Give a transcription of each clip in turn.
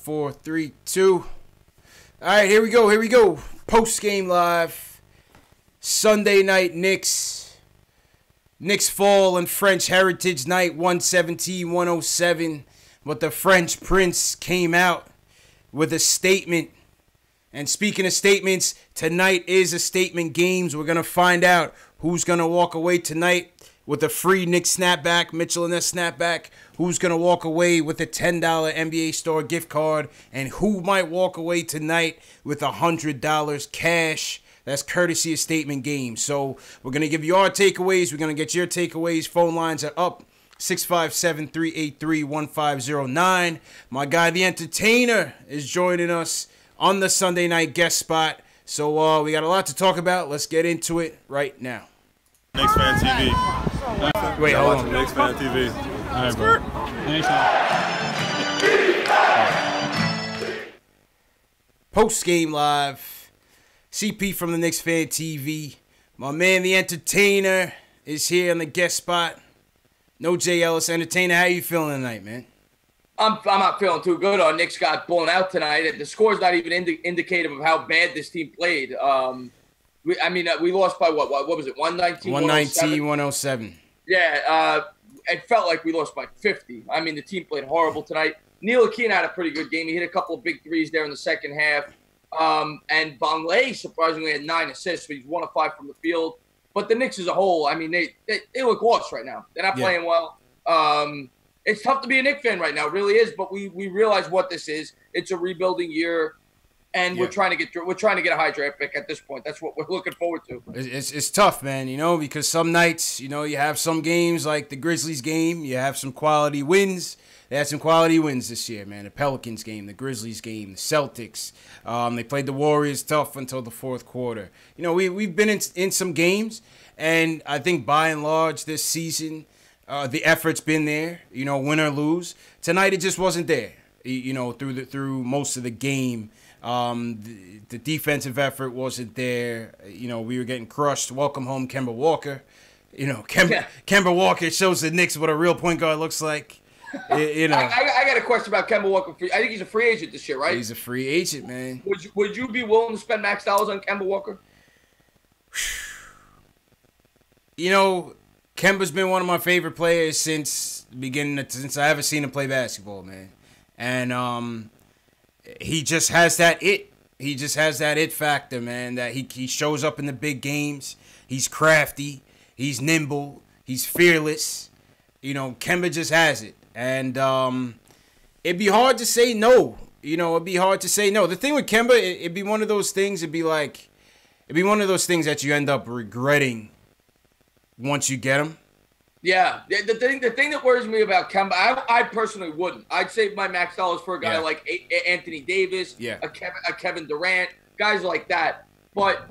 4, 3, 2. All right, here we go. Here we go. Post game live. Sunday night Knicks. Knicks fall in French Heritage Night 117-107. But the French Prince came out with a statement. And speaking of statements, tonight is a statement games. We're going to find out who's going to walk away tonight with a free Knicks snapback, Mitchell and Ness snapback. Who's going to walk away with a $10 NBA store gift card. And who might walk away tonight with $100 cash. That's courtesy of statement games. So we're going to give you our takeaways. We're going to get your takeaways. Phone lines are up. 657-383-1509. My guy, the Entertainer, is joining us on the Sunday night guest spot. So we got a lot to talk about. Let's get into it right now. KnicksFanTV. Wait, hold on. KnicksFanTV. All right, bro. Post game live. CP from the KnicksFanTV. My man, the Entertainer, is here on the guest spot. No J. Ellis. Entertainer, how you feeling tonight, man? I'm not feeling too good. Our Knicks got blown out tonight. The score's not even indicative of how bad this team played. We lost by what was it? 119, 107. Yeah, it felt like we lost by 50. I mean, the team played horrible tonight. Ntilikina had a pretty good game. He hit a couple of big threes there in the second half. And Vonleh surprisingly had 9 assists, but he's 1 of 5 from the field. But the Knicks as a whole, I mean, they look lost right now. They're not playing well. It's tough to be a Knicks fan right now. It really is. But we realize what this is. It's a rebuilding year, and we're trying to get through. We're trying to get a high draft pick at this point. That's what we're looking forward to. It's tough, man. You know, because some nights, you know, you have some games like the Grizzlies game. You have some quality wins. They had some quality wins this year, man. The Pelicans game, the Grizzlies game, the Celtics. They played the Warriors tough until the fourth quarter. You know, we've been in some games, and I think by and large this season, the effort's been there. You know, win or lose. Tonight it just wasn't there. You know, through most of the game, the defensive effort wasn't there. You know, we were getting crushed. Welcome home, Kemba Walker. You know, Kemba Walker shows the Knicks what a real point guard looks like. You know, I got a question about Kemba Walker. I think he's a free agent this year, right? He's a free agent, man. Would you be willing to spend max dollars on Kemba Walker? You know, Kemba's been one of my favorite players since the beginning, since I ever seen him play basketball, man. And he just has that it. He just has that it factor, man, that he shows up in the big games. He's crafty. He's nimble. He's fearless. You know, Kemba just has it. And it'd be hard to say no. You know, it'd be hard to say no. The thing with Kemba, it'd be one of those things. It'd be one of those things that you end up regretting once you get him. Yeah. The thing that worries me about Kemba, I personally wouldn't. I'd save my max dollars for a guy like Anthony Davis, a Kevin Durant, guys like that. But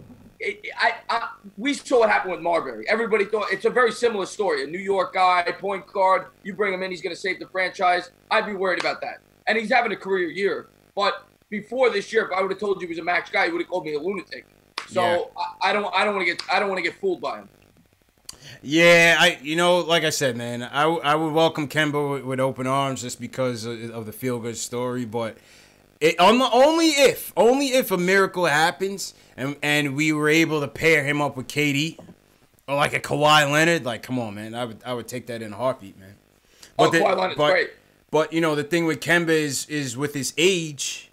we saw what happened with Marbury. Everybody thought it's a very similar story. A New York guy, point guard, you bring him in, he's going to save the franchise. I'd be worried about that. And he's having a career year. But before this year, if I would have told you he was a max guy, you would have called me a lunatic. So I don't want to get fooled by him. Yeah, like I said, man, I would welcome Kemba with open arms just because of the feel-good story. But only if a miracle happens and we were able to pair him up with KD or like a Kawhi Leonard, like, come on, man, I would take that in a heartbeat, man. But Kawhi Leonard's great. But you know, the thing with Kemba is with his age,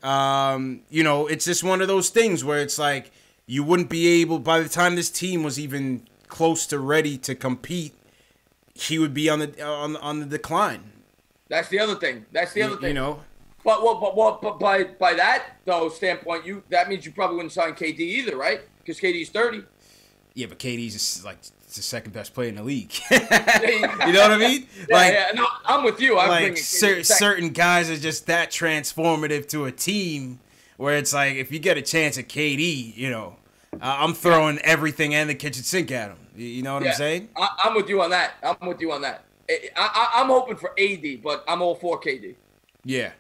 you know, it's just one of those things where it's like you wouldn't be able, by the time this team was even close to ready to compete, he would be on the decline. That's the other thing. You know. But by that though standpoint, that means you probably wouldn't sign KD either, right? Because KD's 30. Yeah, but KD's like the second best player in the league. You know what I mean? No, I'm with you. Certain guys are just that transformative to a team where it's like if you get a chance at KD, you know, I'm throwing everything and the kitchen sink at him. You know what I'm saying? I'm with you on that. I'm hoping for AD, but I'm all for KD. Yeah.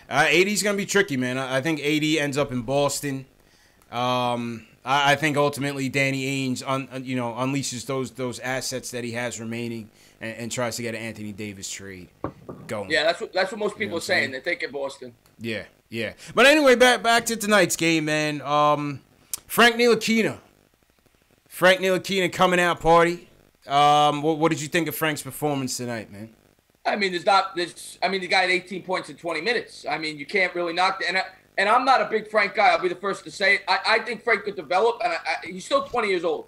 AD's going to be tricky, man. I think AD ends up in Boston. I think ultimately Danny Ainge unleashes those assets that he has remaining and tries to get an Anthony Davis trade. going. Yeah, that's what most people are saying. They think in Boston. Yeah, yeah. But anyway, back to tonight's game, man. Frank Ntilikina coming out party. What did you think of Frank's performance tonight, man? I mean, the guy had 18 points in 20 minutes. I mean, you can't really knock that. And I'm not a big Frank guy. I'll be the first to say it. I think Frank could develop, and he's still 20 years old.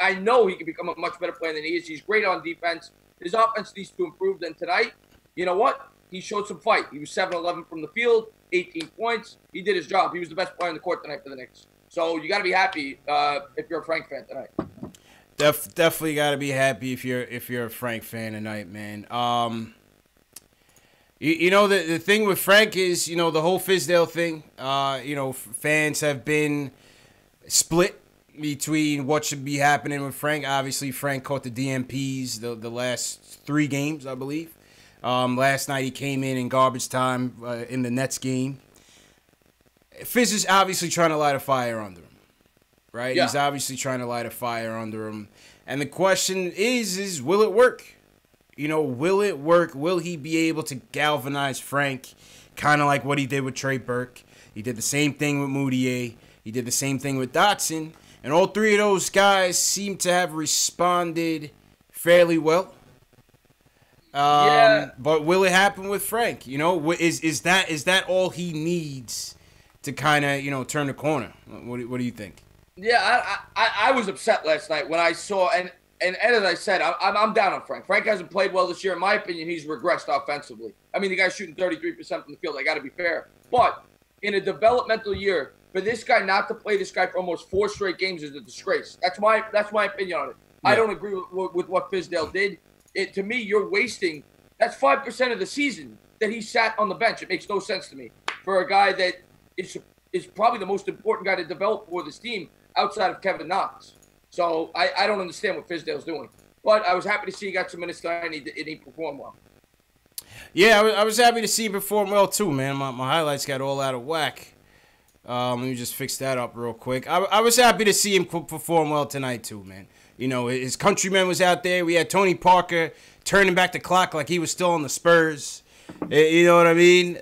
I know he can become a much better player than he is. He's great on defense. His offense needs to improve. Then tonight, you know what? He showed some fight. He was 7-11 from the field, 18 points. He did his job. He was the best player on the court tonight for the Knicks. So you got to be happy if you're a Frank fan tonight. Definitely got to be happy if you're a Frank fan tonight, man. The thing with Frank is, the whole Fizdale thing. Fans have been split between what should be happening with Frank. Obviously, Frank caught the DMPs the last 3 games, I believe. Last night he came in garbage time in the Nets game. Fizz is obviously trying to light a fire under him, right? Yeah. He's obviously trying to light a fire under him. And the question is will it work? Will it work? Will he be able to galvanize Frank, kind of like what he did with Trey Burke? He did the same thing with Moutier. He did the same thing with Dotson. And all 3 of those guys seem to have responded fairly well. But will it happen with Frank? Is that all he needs to kind of, turn the corner? What do you think? Yeah, I was upset last night when I saw, and as I said, I'm down on Frank. Frank hasn't played well this year. In my opinion, he's regressed offensively. I mean, the guy's shooting 33% from the field. I got to be fair. But in a developmental year, for this guy not to play this guy for almost 4 straight games is a disgrace. That's my opinion on it. Yeah. I don't agree with what Fizdale did. To me, you're wasting. That's 5% of the season that he sat on the bench. It makes no sense to me for a guy that is probably the most important guy to develop for this team outside of Kevin Knox. So I don't understand what Fizdale's doing. But I was happy to see he got some minutes tonight and he performed well. Yeah, I was happy to see him perform well too, man. My highlights got all out of whack. Let me just fix that up real quick. I was happy to see him perform well tonight too, man. His countryman was out there. We had Tony Parker turning back the clock like he was still on the Spurs. You know what I mean?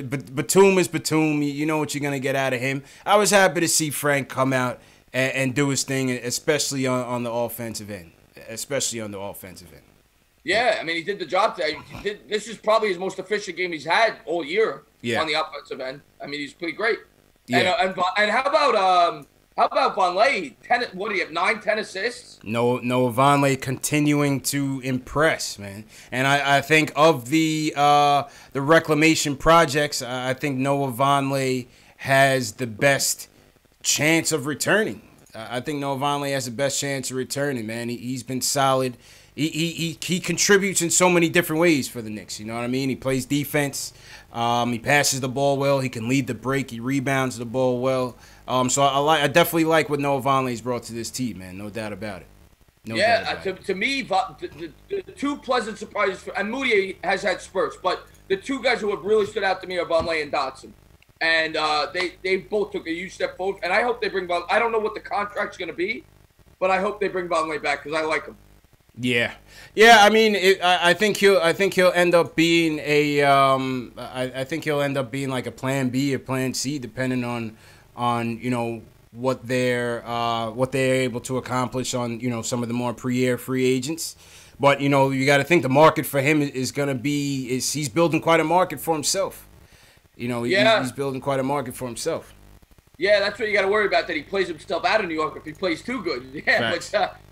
But Batum is Batum. You know what you're going to get out of him. I was happy to see Frank come out and do his thing, especially on the offensive end. Yeah, I mean, he did the job today. This is probably his most efficient game he's had all year on the offensive end. I mean, he's pretty great. Yeah. And how about Vonleh? What do you have? 9-10 assists? No, Vonleh continuing to impress, man. And I think of the reclamation projects, I think Noah Vonleh has the best chance of returning. I think Noah Vonleh has the best chance of returning, man. He's been solid. He contributes in so many different ways for the Knicks. You know what I mean? He plays defense. He passes the ball well. He can lead the break. He rebounds the ball well. So I definitely like what Noah Vonleh's brought to this team, man. No doubt about it. To me, the 2 pleasant surprises, and Moutier has had spurts, but the 2 guys who have really stood out to me are Vonleh and Dotson. And they both took a huge step forward. And I hope they bring Vonleh. I don't know what the contract's going to be, but I hope they bring Vonleh back because I like him. Yeah. I mean, I think he'll end up being I think he'll end up being like a plan B or plan C, depending on what they're able to accomplish on some of the more pre-air free agents. But you got to think the market for him is going to be he's building quite a market for himself. He's building quite a market for himself. Yeah, that's what you got to worry about, that he plays himself out of New York if he plays too good.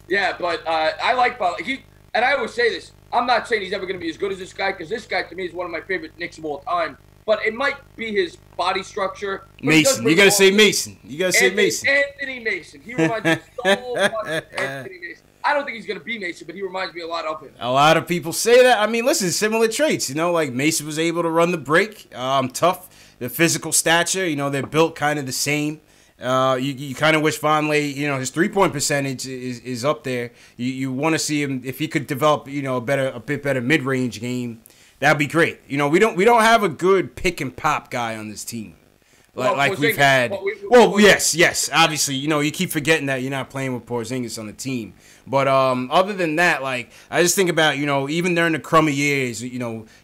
Yeah, but I like Vonleh. And I always say this, I'm not saying he's ever going to be as good as this guy, because this guy to me is one of my favorite Knicks of all time. But it might be his body structure. Mason. You got to say Mason. Anthony Mason. He reminds me so much of Anthony Mason. I don't think he's going to be Mason, but he reminds me a lot of him. A lot of people say that. I mean, listen, similar traits. Like Mason was able to run the break. Tough. The physical stature, they're built kind of the same. You kind of wish Vonleh, his 3-point percentage is up there. You want to see him, if he could develop, a bit better mid-range game. That'd be great. We don't have a good pick and pop guy on this team. like we've had. Yes. Obviously, you keep forgetting that you're not playing with Porzingis on the team. But other than that, like, I just think about, even during the crummy years,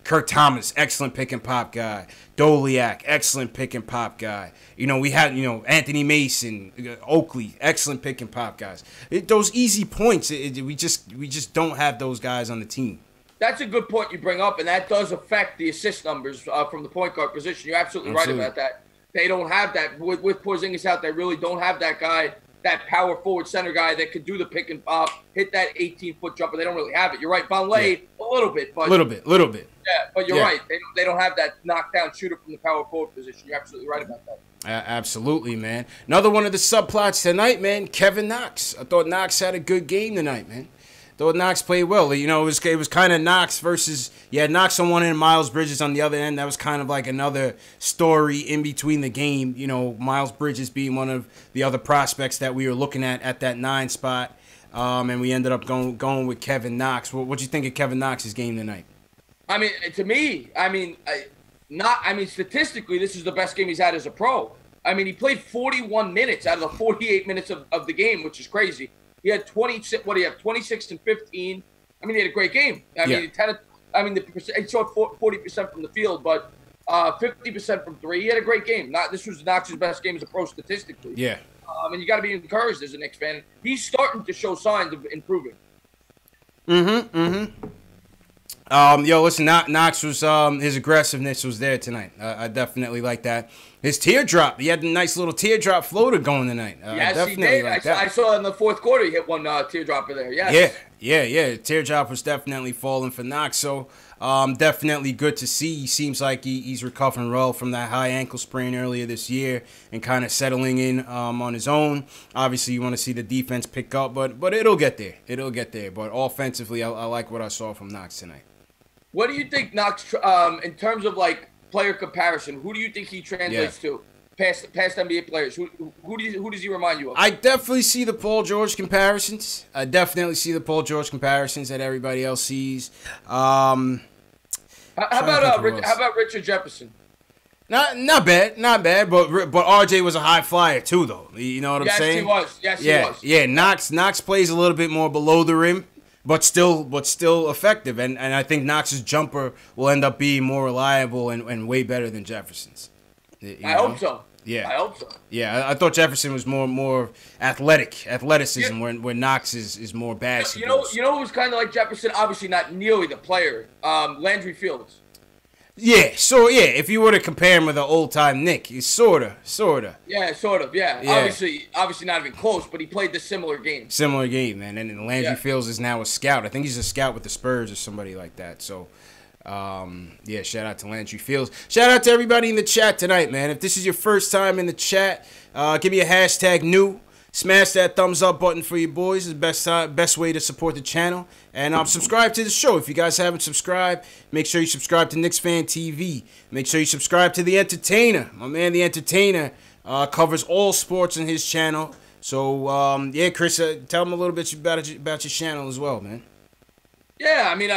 Kirk Thomas, excellent pick and pop guy. Doliak, excellent pick and pop guy. We had, Anthony Mason, Oakley, excellent pick and pop guys. Those easy points, we just don't have those guys on the team. That's a good point you bring up, and that does affect the assist numbers from the point guard position. You're absolutely right about that. They don't have that. With Porzingis out, they really don't have that guy, that power forward center guy that could do the pick and pop, hit that 18-foot jumper. They don't really have it. You're right, Vonleh, a little bit. But little bit. Yeah, but you're right. They don't have that knockdown shooter from the power forward position. You're absolutely right about that. Absolutely, man. Another one of the subplots tonight, man, Kevin Knox. I thought Knox had a good game tonight, man. Thought Knox played well. It was kind of Knox versus, Knox on one end, Miles Bridges on the other end. That was kind of like another story in between the game. Miles Bridges being one of the other prospects that we were looking at that 9 spot. And we ended up going with Kevin Knox. What'd you think of Kevin Knox's game tonight? I mean, to me, statistically, this is the best game he's had as a pro. I mean, he played 41 minutes out of the 48 minutes of the game, which is crazy. He had 26 and 15. I mean, he had a great game. He shot 40% from the field, but 50% from 3. He had a great game. This was Knox's best game as a pro statistically. Yeah. And you got to be encouraged as a Knicks fan. He's starting to show signs of improving. Listen, Knox was his aggressiveness was there tonight. I definitely like that. His teardrop, he had a nice little teardrop floater going tonight. Yes, he did. I saw in the fourth quarter he hit one teardropper there. Yes. Yeah. Teardrop was definitely falling for Knox. So definitely good to see. He seems like he's recovering well from that high ankle sprain earlier this year and kind of settling in on his own. Obviously, you want to see the defense pick up, but it'll get there. But offensively, I like what I saw from Knox tonight. What do you think Knox, in terms of like player comparison, who do you think he translates to? Past NBA players, who does he remind you of? I definitely see the Paul George comparisons. That everybody else sees. How about Richard Jefferson? Not bad. But RJ was a high flyer too, though. You know what I'm saying? Yes, he was. Yeah. Knox plays a little bit more below the rim. But still effective, and I think Knox's jumper will end up being more reliable and way better than Jefferson's. I hope so. Yeah, I hope so. Yeah, I thought Jefferson was more athleticism, where Knox is more basketball. You know who was kind of like Jefferson? Obviously not nearly the player. Landry Fields. Yeah, if you were to compare him with an old-time Knick, he's sorta. Yeah, sort of, yeah. Obviously not even close, but he played the similar game. Man. And Landry Fields is now a scout. I think he's a scout with the Spurs or somebody like that. So, shout out to Landry Fields. Shout out to everybody in the chat tonight, man. If this is your first time in the chat, give me a hashtag new. Smash that thumbs up button for you boys. It's the best way to support the channel. And subscribe to the show. If you guys haven't subscribed, make sure you subscribe to KnicksFanTV. Make sure you subscribe to The Entertainer. My man, The Entertainer, covers all sports on his channel. So, Chris, tell them a little bit about your channel as well, man. Yeah, I mean,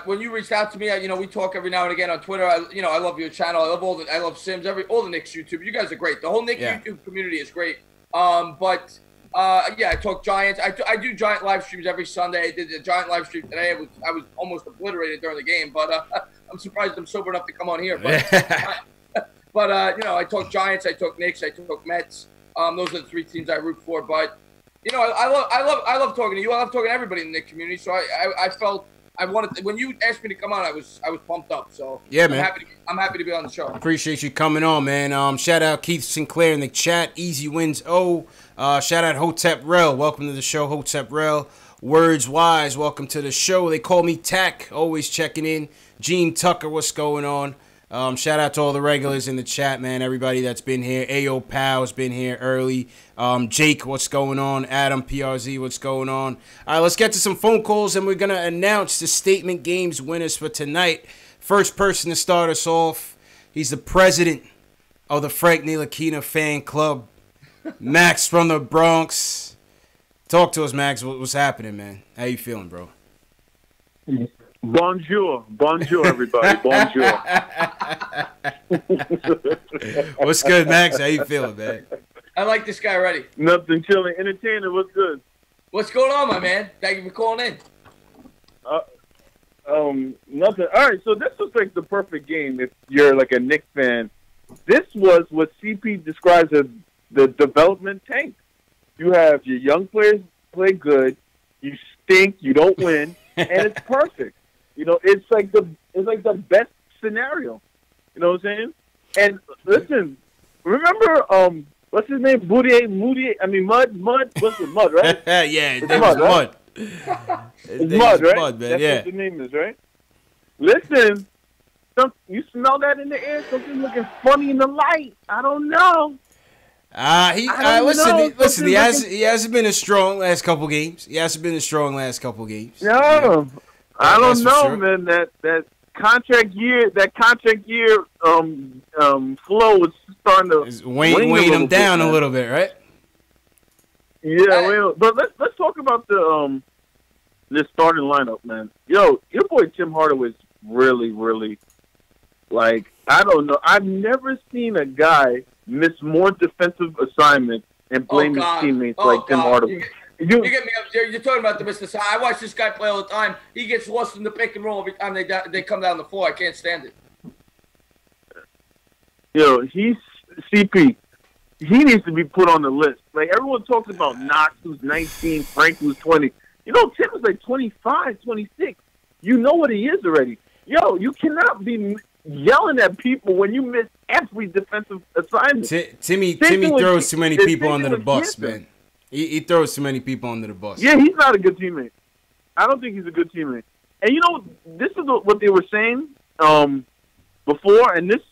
when you reached out to me, we talk every now and again on Twitter. I love your channel. I love Sims, all the Knicks YouTube. You guys are great. The whole Knicks YouTube community is great. I talk Giants. I do Giant live streams every Sunday. I did a Giant live stream today. I was almost obliterated during the game, but I'm surprised I'm sober enough to come on here. But I talk Giants. I talk Knicks. I talk Mets. Those are the 3 teams I root for. But I love talking to you. I love talking to everybody in the Knicks community. So I felt I wanted when you asked me to come on, I was pumped up. So yeah, man. I'm happy to be on the show. Appreciate you coming on, man. Shout out Keith Sinclair in the chat. Easy wins. Shout out Hotep Rel. Welcome to the show, Hotep Rel. Words Wise. Welcome to the show. They call me Tack. Always checking in. Gene Tucker. What's going on? Shout out to all the regulars in the chat, man. Everybody that's been here. Ayo Pow's been here early. Jake, what's going on? Adam PRZ, what's going on? All right, let's get to some phone calls, and we're going to announce the Statement Games winners for tonight. First person to start us off, he's the president of the Frank Ntilikina fan club, Max from the Bronx. Talk to us, Max. What's happening, man? How you feeling, bro? Bonjour, everybody. Bonjour. What's good, Max? How you feeling, man? I like this guy already. Nothing chilling. Entertainer, what's good? What's going on, my man? Thank you for calling in. Nothing. All right, so this was like the perfect game if you're like a Knicks fan. This was what CP describes as the development tank. You have your young players play good, you stink, you don't win, and it's perfect. You know, it's like the best scenario. You know what I'm saying? And listen, remember what's his name? Moody. I mean Mud. What's it? Mud, right? Yeah, his name was Mud. It's Mud, right? Mud, man. That's what the name is, right? Listen, you smell that in the air? Something looking funny in the light. I don't know. Listen. He hasn't been as strong last couple games. No, I don't know, sure. Man. That contract year flow is starting to wane him down a little bit, right? Yeah, well, but let's talk about this starting lineup, man. Yo, your boy Tim Hardaway is really, really, like, I don't know. I've never seen a guy miss more defensive assignments and blame his teammates like Tim Hardaway. You get me up there. You're talking about the Mr. I watch this guy play all the time. He gets lost in the pick and roll every time they come down the floor. I can't stand it. Yo, he's CP. He needs to be put on the list. Like, everyone talks about Knox, who's 19, Frank, who's 20. You know, Tim is like 25, 26. You know what he is already. Yo, you cannot be yelling at people when you miss every defensive assignment. Timmy throws too many people under the bus, man. He throws too many people under the bus. Yeah, he's not a good teammate. I don't think he's a good teammate. And you know, this is what they were saying before, and this,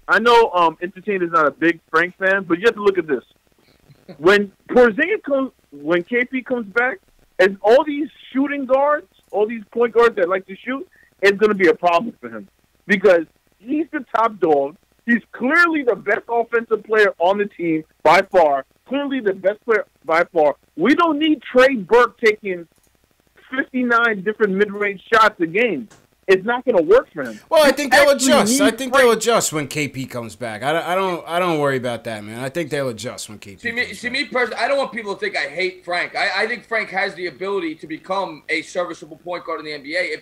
I know Entertainer's not a big Frank fan, but you have to look at this. When KP comes back, and all these shooting guards, all these point guards that like to shoot, it's going to be a problem for him. Because he's the top dog. He's clearly the best offensive player on the team by far. Clearly the best player by far. We don't need Trey Burke taking 59 different mid-range shots a game. It's not going to work for him. Well, I think they'll adjust. They'll adjust when KP comes back. I don't worry about that, man. I think they'll adjust when KP comes back. Me personally, I don't want people to think I hate Frank. I think Frank has the ability to become a serviceable point guard in the NBA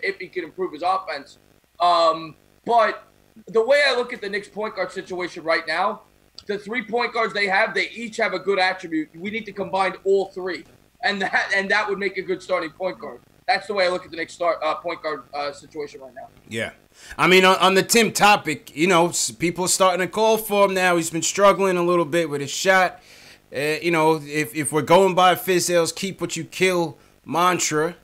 if he can improve his offense. But the way I look at the Knicks point guard situation right now, the 3 point guards they each have a good attribute. We need to combine all 3, and that would make a good starting point guard. That's the way I look at the Knicks point guard situation right now. Yeah. I mean, on the Tim topic, you know, people are starting to call for him now. He's been struggling a little bit with his shot. You know, if we're going by Fizdale's keep what you kill mantra,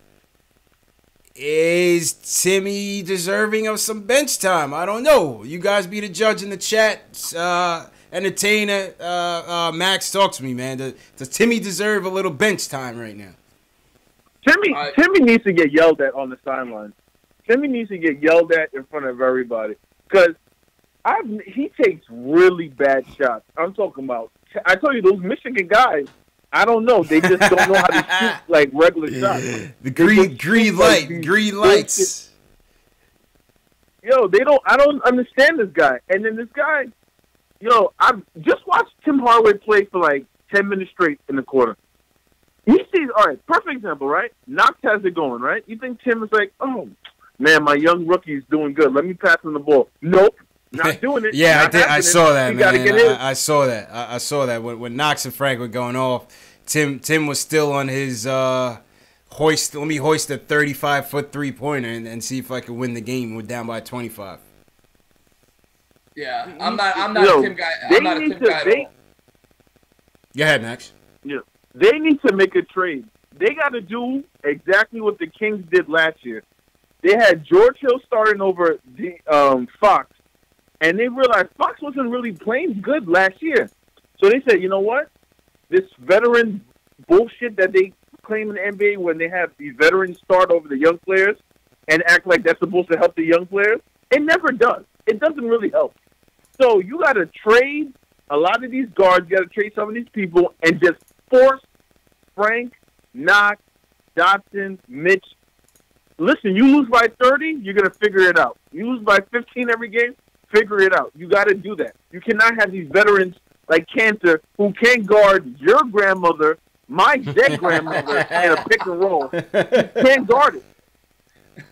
is Timmy deserving of some bench time? I don't know. You guys be the judge in the chat. Entertainer, Max, talk to me, man. Does Timmy deserve a little bench time right now? Timmy needs to get yelled at on the sideline. Timmy needs to get yelled at in front of everybody. Because he takes really bad shots. I'm talking about, I told you, those Michigan guys, I don't know. They just don't know how to shoot like regular shots. The green lights. Yo, I don't understand this guy. And then this guy, yo, I've just watched Tim Hardaway play for like 10 minutes straight in the quarter. He sees, all right, perfect example, right? Knox has it going, right? You think Tim is like, oh, man, my young rookie's doing good. Let me pass him the ball. Nope, not doing it. Yeah, I saw that, man. I saw that. I saw that. When Knox and Frank were going off, Tim was still on his hoist. Let me hoist a 35-foot three-pointer and see if I can win the game. We're down by 25. Yeah, I'm not a Tim guy. I'm not a Tim guy at all. Go ahead, Max. Yeah. They need to make a trade. They got to do exactly what the Kings did last year. They had George Hill starting over Fox, and they realized Fox wasn't really playing good last year. So they said, you know what? This veteran bullshit that they claim in the NBA when they have these veterans start over the young players and act like that's supposed to help the young players, it never does. It doesn't really help. So you got to trade a lot of these guards. You got to trade some of these people and just force Frank, Knox, Dotson, Mitch listen, you lose by 30, you're going to figure it out. You lose by 15 every game, figure it out. You got to do that. You cannot have these veterans like Cantor who can't guard your grandmother, my dead grandmother, in a pick and roll. He can't guard it.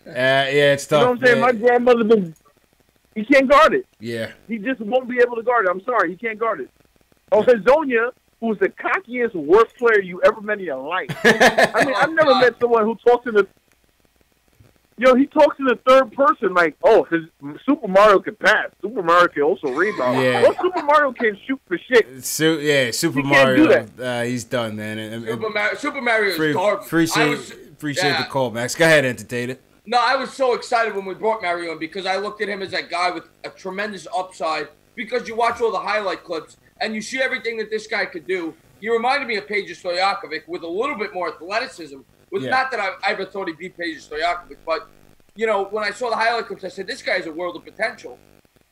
Yeah, it's tough. You know what I'm saying? My grandmother, he can't guard it. Yeah. He just won't be able to guard it. I'm sorry, he can't guard it. Oh, Hezonja, who's the cockiest, worst player you ever met in your life. I mean, I've never met someone who talks in the... he talks in the third person like, oh, Super Mario can pass. Super Mario can also rebound. Yeah. Well, Super Mario can't shoot for shit. Super Mario. He's done, man. Super Mario is garbage. Appreciate the call, Max. Go ahead, Entertainer. No, I was so excited when we brought Mario in because I looked at him as that guy with a tremendous upside because you watch all the highlight clips and you see everything that this guy could do. He reminded me of Peja Stojakovic with a little bit more athleticism. Not that I ever thought he'd be Peja Stojakovic, but, when I saw the highlight clips, I said, this guy has a world of potential.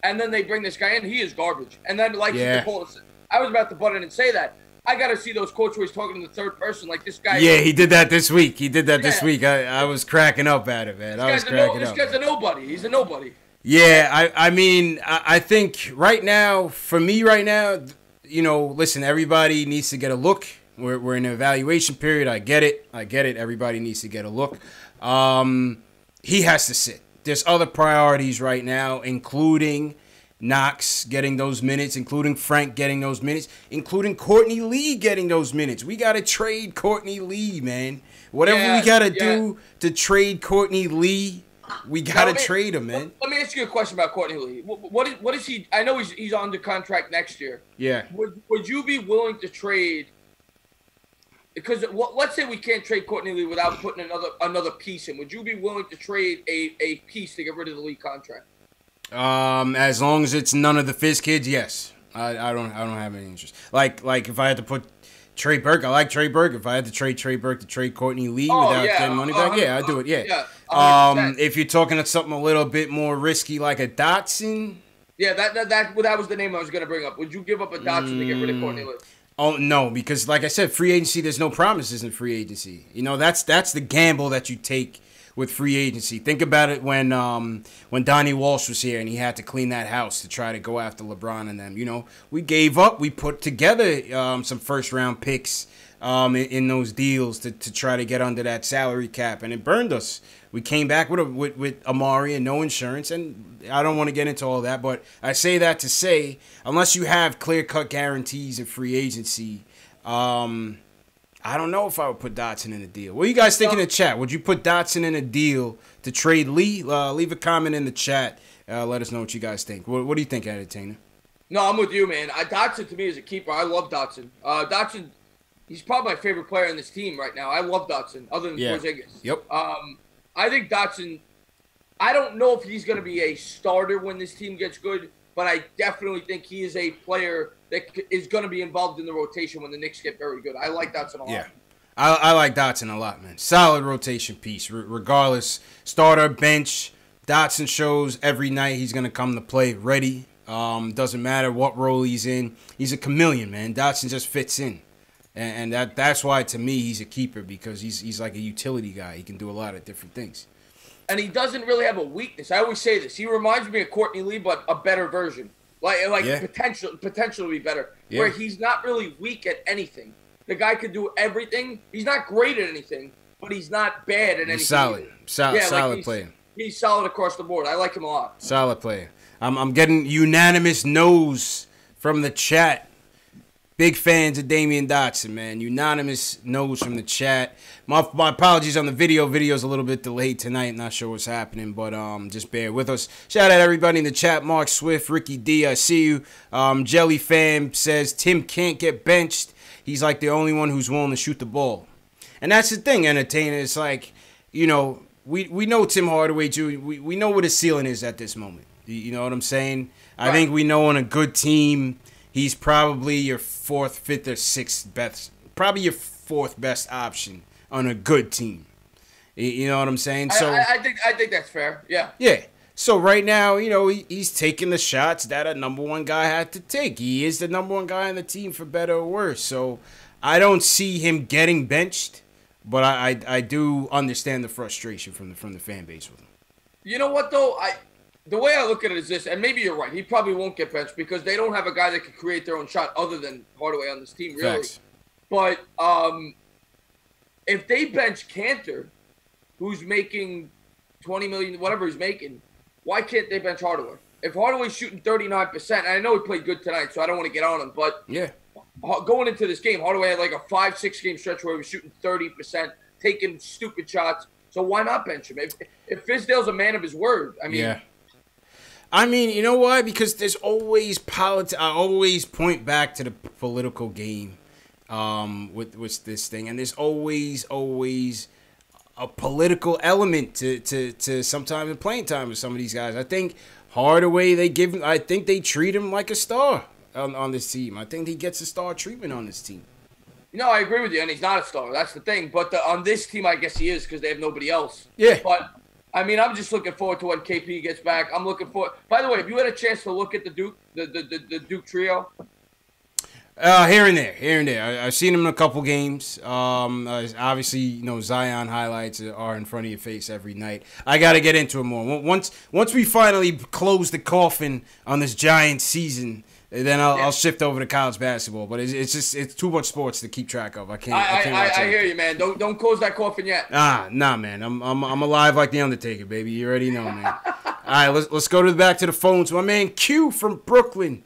And then they bring this guy in, he is garbage. And then, I was about to butt in and say that. I got to see those quotes where he's talking in the third person like this guy. Yeah, he did that this week. This week. I was cracking up at it, man. This guy's a nobody. He's a nobody. Yeah, I mean, I think right now, for me right now, listen, everybody needs to get a look. We're in an evaluation period. I get it. Everybody needs to get a look. He has to sit. There's other priorities right now, including Knox getting those minutes, including Frank getting those minutes, including Courtney Lee getting those minutes. We got to trade Courtney Lee, man. Whatever we got to do to trade Courtney Lee, we got to trade him, man. Let me ask you a question about Courtney Lee. What is he? I know he's under contract next year. Yeah. Would you be willing to trade? Because let's say we can't trade Courtney Lee without putting another piece in. Would you be willing to trade a piece to get rid of the Lee contract? As long as it's none of the Fizz kids, yes. I don't have any interest. Like if I had to put Trey Burke, I like Trey Burke. If I had to trade Trey Burke to trade Courtney Lee without getting money back, I'd do it. Yeah. If you're talking about something a little bit more risky, like a Dotson. Yeah, that was the name I was going to bring up. Would you give up a Dotson to get rid of Courtney Lee? Oh no, because like I said, free agency, there's no promises in free agency. That's the gamble that you take with free agency. Think about it when Donnie Walsh was here and he had to clean that house to try to go after LeBron and them. We gave up. We put together some first round picks in those deals to try to get under that salary cap, and it burned us. We came back with Amari and no insurance, and I don't want to get into all that, but I say that to say, unless you have clear-cut guarantees in free agency, I don't know if I would put Dotson in a deal. What do you guys think in the chat? Would you put Dotson in a deal to trade Lee? Leave a comment in the chat. Let us know what you guys think. What do you think, Entertainer? No, I'm with you, man. Dotson, to me, is a keeper. I love Dotson. Dotson, he's probably my favorite player in this team right now. I love Dotson, other than Porzingis. Yep. I think Dotson, I don't know if he's going to be a starter when this team gets good, but I definitely think he is a player that is going to be involved in the rotation when the Knicks get very good. I like Dotson a lot. Yeah, I like Dotson a lot, man. Solid rotation piece, regardless. Starter, bench, Dotson shows every night he's going to come to play ready. Doesn't matter what role he's in. He's a chameleon, man. Dotson just fits in. And that's why, to me, he's a keeper, because he's like a utility guy. He can do a lot of different things. And he doesn't really have a weakness. I always say this. He reminds me of Courtney Lee, but a better version. Potential to be better. Yeah. Where he's not really weak at anything. The guy could do everything. He's not great at anything, but he's not bad at anything. Solid player. He's solid across the board. I like him a lot. Solid player. I'm getting unanimous no's from the chat. Big fans of Damian Dotson, man. Unanimous no's from the chat. My apologies on the video. Video's a little bit delayed tonight. Not sure what's happening, but just bear with us. Shout out everybody in the chat. Mark Swift, Ricky D, I see you. Jelly Fam says Tim can't get benched. He's like the only one who's willing to shoot the ball. And that's the thing, Entertainer. It's like, we know Tim Hardaway, too. We know what his ceiling is at this moment. You know what I'm saying? Right. I think we know on a good team, he's probably your fourth, fifth, or sixth best. Probably your fourth best option on a good team. You know what I'm saying? So I think that's fair. Yeah. Yeah. So right now, he's taking the shots that a number one guy had to take. He is the number one guy on the team, for better or worse. So I don't see him getting benched. But I do understand the frustration from the fan base with him. You know what though? The way I look at it is this, and maybe you're right. He probably won't get benched because they don't have a guy that can create their own shot other than Hardaway on this team, really. Facts. But if they bench Cantor, who's making $20 million, whatever he's making, why can't they bench Hardaway? If Hardaway's shooting 39%, and I know he played good tonight, so I don't want to get on him, but yeah, going into this game, Hardaway had like a 5-6 game stretch where he was shooting 30%, taking stupid shots. So why not bench him? If Fizdale's a man of his word, I mean. Yeah. I mean, you know why? Because there's always politics. I always point back to the political game with this thing. And there's always a political element to sometimes the playing time with some of these guys. I think Hardaway, I think they treat him like a star on this team. I think he gets a star treatment on this team. No, I agree with you, and he's not a star. That's the thing. But on this team, I guess he is because they have nobody else. Yeah. But, I mean, I'm just looking forward to when KP gets back. I'm looking forward. By the way, have you had a chance to look at the Duke trio? Here and there. I've seen him in a couple games. Obviously, you know, Zion highlights are in front of your face every night. I got to get into it more. Once we finally close the coffin on this Giant season, then I'll shift over to college basketball. But it's too much sports to keep track of. I can't watch I hear you, man. Don't close that coffin yet. Nah, man. I'm alive like the Undertaker, baby. You already know, man. All right, let's go back to the phones. My man Q from Brooklyn.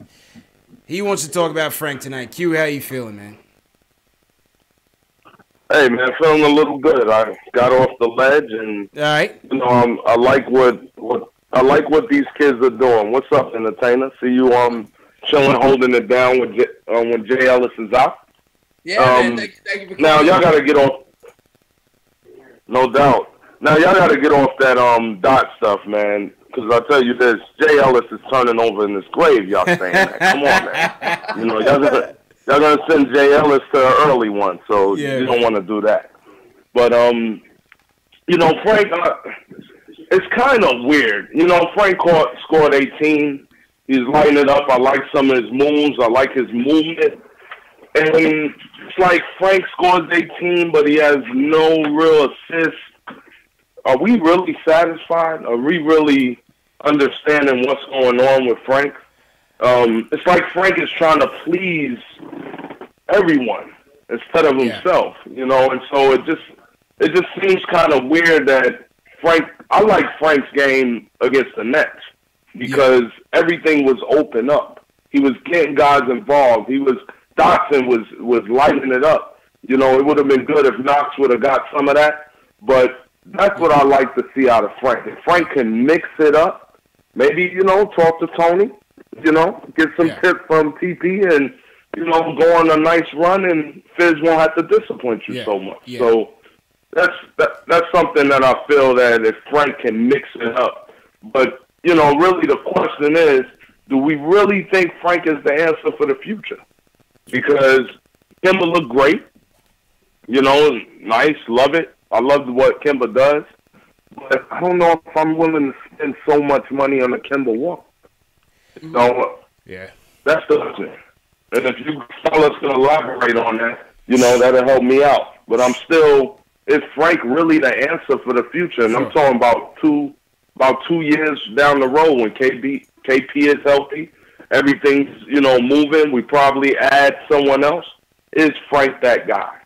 He wants to talk about Frank tonight. Q, how you feeling, man? Hey, man, feeling a little good. I got off the ledge, and all right. You know, I like what these kids are doing. What's up, entertainer? See you chilling, holding it down when Jay Ellis is out. Yeah, man. Thank you for now y'all gotta get off. No doubt. Now y'all gotta get off that dot stuff, man. Because I'll tell you this, Jay Ellis is turning over in his grave, y'all saying that. Come on, man. You know, y'all gonna send Jay Ellis to an early one, so you don't want to do that. But, you know, Frank, it's kind of weird. You know, Frank scored 18. He's lighting it up. I like some of his moves. I like his movement. And it's like Frank scores 18, but he has no real assists. Are we really satisfied? Are we really understanding what's going on with Frank? It's like Frank is trying to please everyone instead of himself, you know. And so it just seems kind of weird that I like Frank's game against the Nets because everything was open up. He was getting guys involved. Dotson was lighting it up. You know, it would have been good if Knox would have got some of that, but that's what I like to see out of Frank. If Frank can mix it up, maybe, you know, talk to Tony, you know, get some tips from PP and, you know, go on a nice run and Fizz won't have to disappoint you so much. Yeah. So that's something that I feel that if Frank can mix it up. But, you know, really the question is, do we really think Frank is the answer for the future? Because Kemba looked great, you know, nice, love it. I love what Kemba does, but I don't know if I'm willing to spend so much money on a Kemba Walker. So, that's the thing. And if you fellas can elaborate on that, you know, that'll help me out. But I'm still, is Frank really the answer for the future? And I'm talking about 2 years down the road when KP is healthy, everything's, you know, moving, we probably add someone else. Is Frank that guy?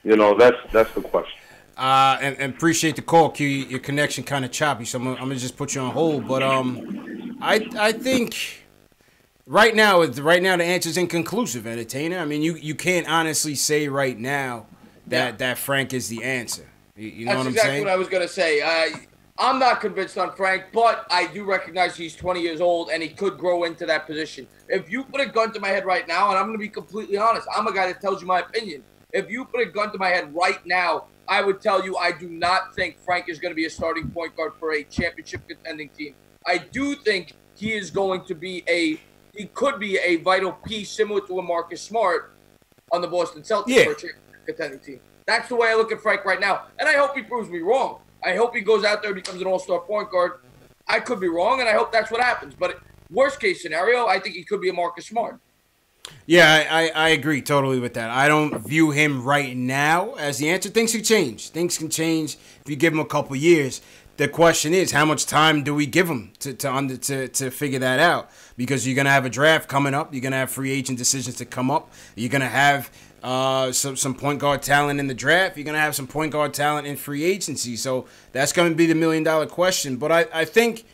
You know, that's the question. And appreciate the call, Q. Your connection kind of choppy, so I'm gonna just put you on hold. But I think right now the answer's inconclusive, entertainer. I mean, you can't honestly say right now that Frank is the answer. You know what I'm saying? That's exactly what I was gonna say. I'm not convinced on Frank, but I do recognize he's 20 years old and he could grow into that position. If you put a gun to my head right now, and I'm gonna be completely honest, I'm a guy that tells you my opinion. If you put a gun to my head right now, I would tell you I do not think Frank is going to be a starting point guard for a championship contending team. I do think he is going to be he could be a vital piece similar to a Marcus Smart on the Boston Celtics for a championship contending team. That's the way I look at Frank right now. And I hope he proves me wrong. I hope he goes out there and becomes an all-star point guard. I could be wrong, and I hope that's what happens. But worst case scenario, I think he could be a Marcus Smart. Yeah, I agree totally with that. I don't view him right now as the answer. Things can change. Things can change if you give him a couple years. The question is, how much time do we give him to figure that out? Because you're gonna have a draft coming up. You're gonna have free agent decisions to come up. You're gonna have some point guard talent in the draft. You're gonna have some point guard talent in free agency. So that's gonna be the $1 million question. But I think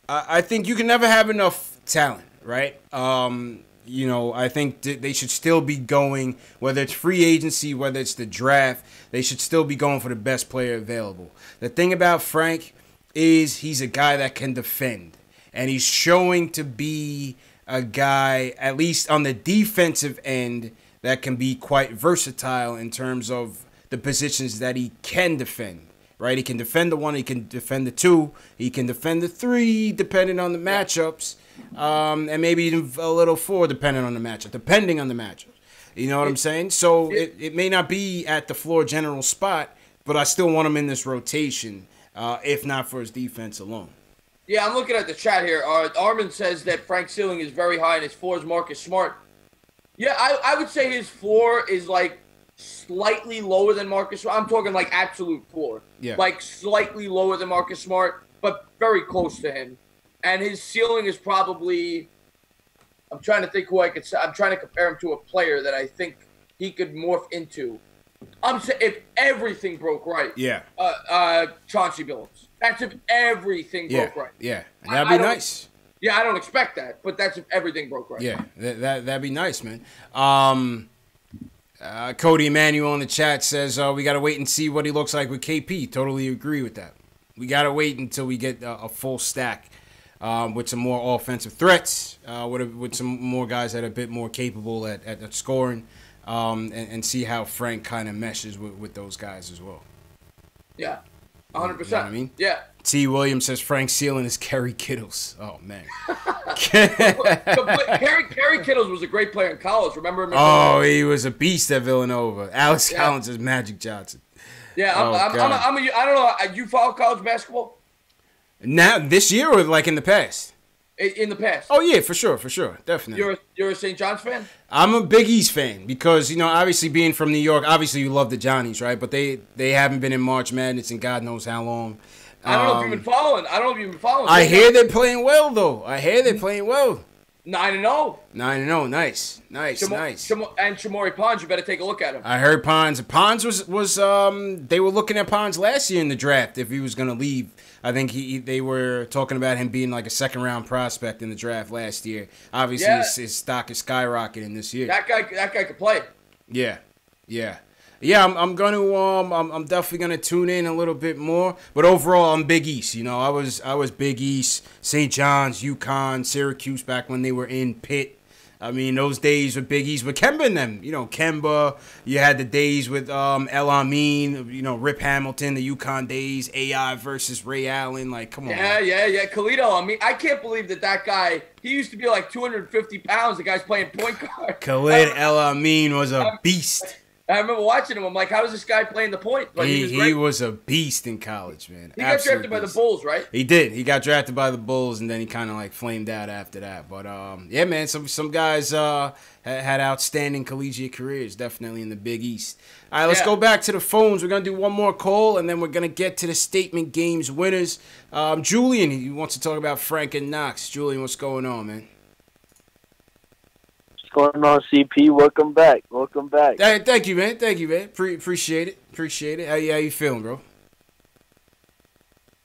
you can never have enough talent, right? I think they should still be going, whether it's free agency, whether it's the draft, they should still be going for the best player available. The thing about Frank is he's a guy that can defend, and he's showing to be a guy, at least on the defensive end, that can be quite versatile in terms of the positions that he can defend. Right, he can defend the 1, he can defend the 2, he can defend the 3, depending on the matchups, and maybe even a little 4, depending on the matchup. You know what I'm saying? So it may not be at the floor general spot, but I still want him in this rotation, if not for his defense alone. Yeah, I'm looking at the chat here. Armin says that Frank's ceiling is very high and his floor is Marcus Smart. Yeah, I would say his floor is like slightly lower than Marcus Smart. I'm talking like absolute floor. Yeah. Like slightly lower than Marcus Smart, but very close to him. And his ceiling is probably, I'm trying to think who I could say. I'm trying to compare him to a player that I think he could morph into. I'm saying if everything broke right. Yeah. Chauncey Billups. That's if everything broke right. Yeah. And that'd be nice. Yeah, I don't expect that, but that's if everything broke right. Yeah, that'd be nice, man. Cody Emanuel in the chat says we got to wait and see what he looks like with KP. Totally agree with that. We got to wait until we get a full stack with some more offensive threats, with some more guys that are a bit more capable at scoring, and see how Frank kind of meshes with those guys as well. Yeah, 100%. You know what I mean? Yeah. T. Williams says Frank Sealing is Kerry Kittles. Oh, man. Kerry Kittles was a great player in college. Remember him? Oh, he was a beast at Villanova. Alex Collins is Magic Johnson. Yeah, I don't know. You follow college basketball? Now, this year or like in the past? In the past. Oh, yeah, for sure. Definitely. You're a St. John's fan? I'm a Big East fan because, obviously being from New York, obviously you love the Johnnies, right? But they haven't been in March Madness in God knows how long. I don't know if you've been following. I hear they're playing well, though. 9-0. 9-0. Nice. And Shamori Pons, you better take a look at him. I heard Pons. Pons was they were looking at Pons last year in the draft if he was going to leave. I think they were talking about him being like a second-round prospect in the draft last year. Obviously, his stock is skyrocketing this year. That guy could play. Yeah. I'm definitely gonna tune in a little bit more. But overall, I'm Big East. I was Big East, St. John's, UConn, Syracuse back when they were in Pitt. I mean, those days with Big East with Kemba and them. Kemba. You had the days with El Amin. Rip Hamilton. The UConn days. AI versus Ray Allen. Like, come on. Yeah. Khalid I can't believe that guy. He used to be like 250 pounds. The guy's playing point guard. Khalid El Amin was a beast. I remember watching him. I'm like, how is this guy playing the point? Like, he was a beast in college, man. He got drafted by the Bulls, right? He did. He got drafted by the Bulls, and then he kind of like flamed out after that. But yeah, man, some guys had outstanding collegiate careers, definitely in the Big East. All right, let's go back to the phones. We're gonna do one more call, and then we're gonna get to the statement games winners. Julian, he wants to talk about Frank and Knox. Julian, what's going on, man? What's going on, CP? Welcome back. Hey, thank you, man. Appreciate it. How you feeling, bro?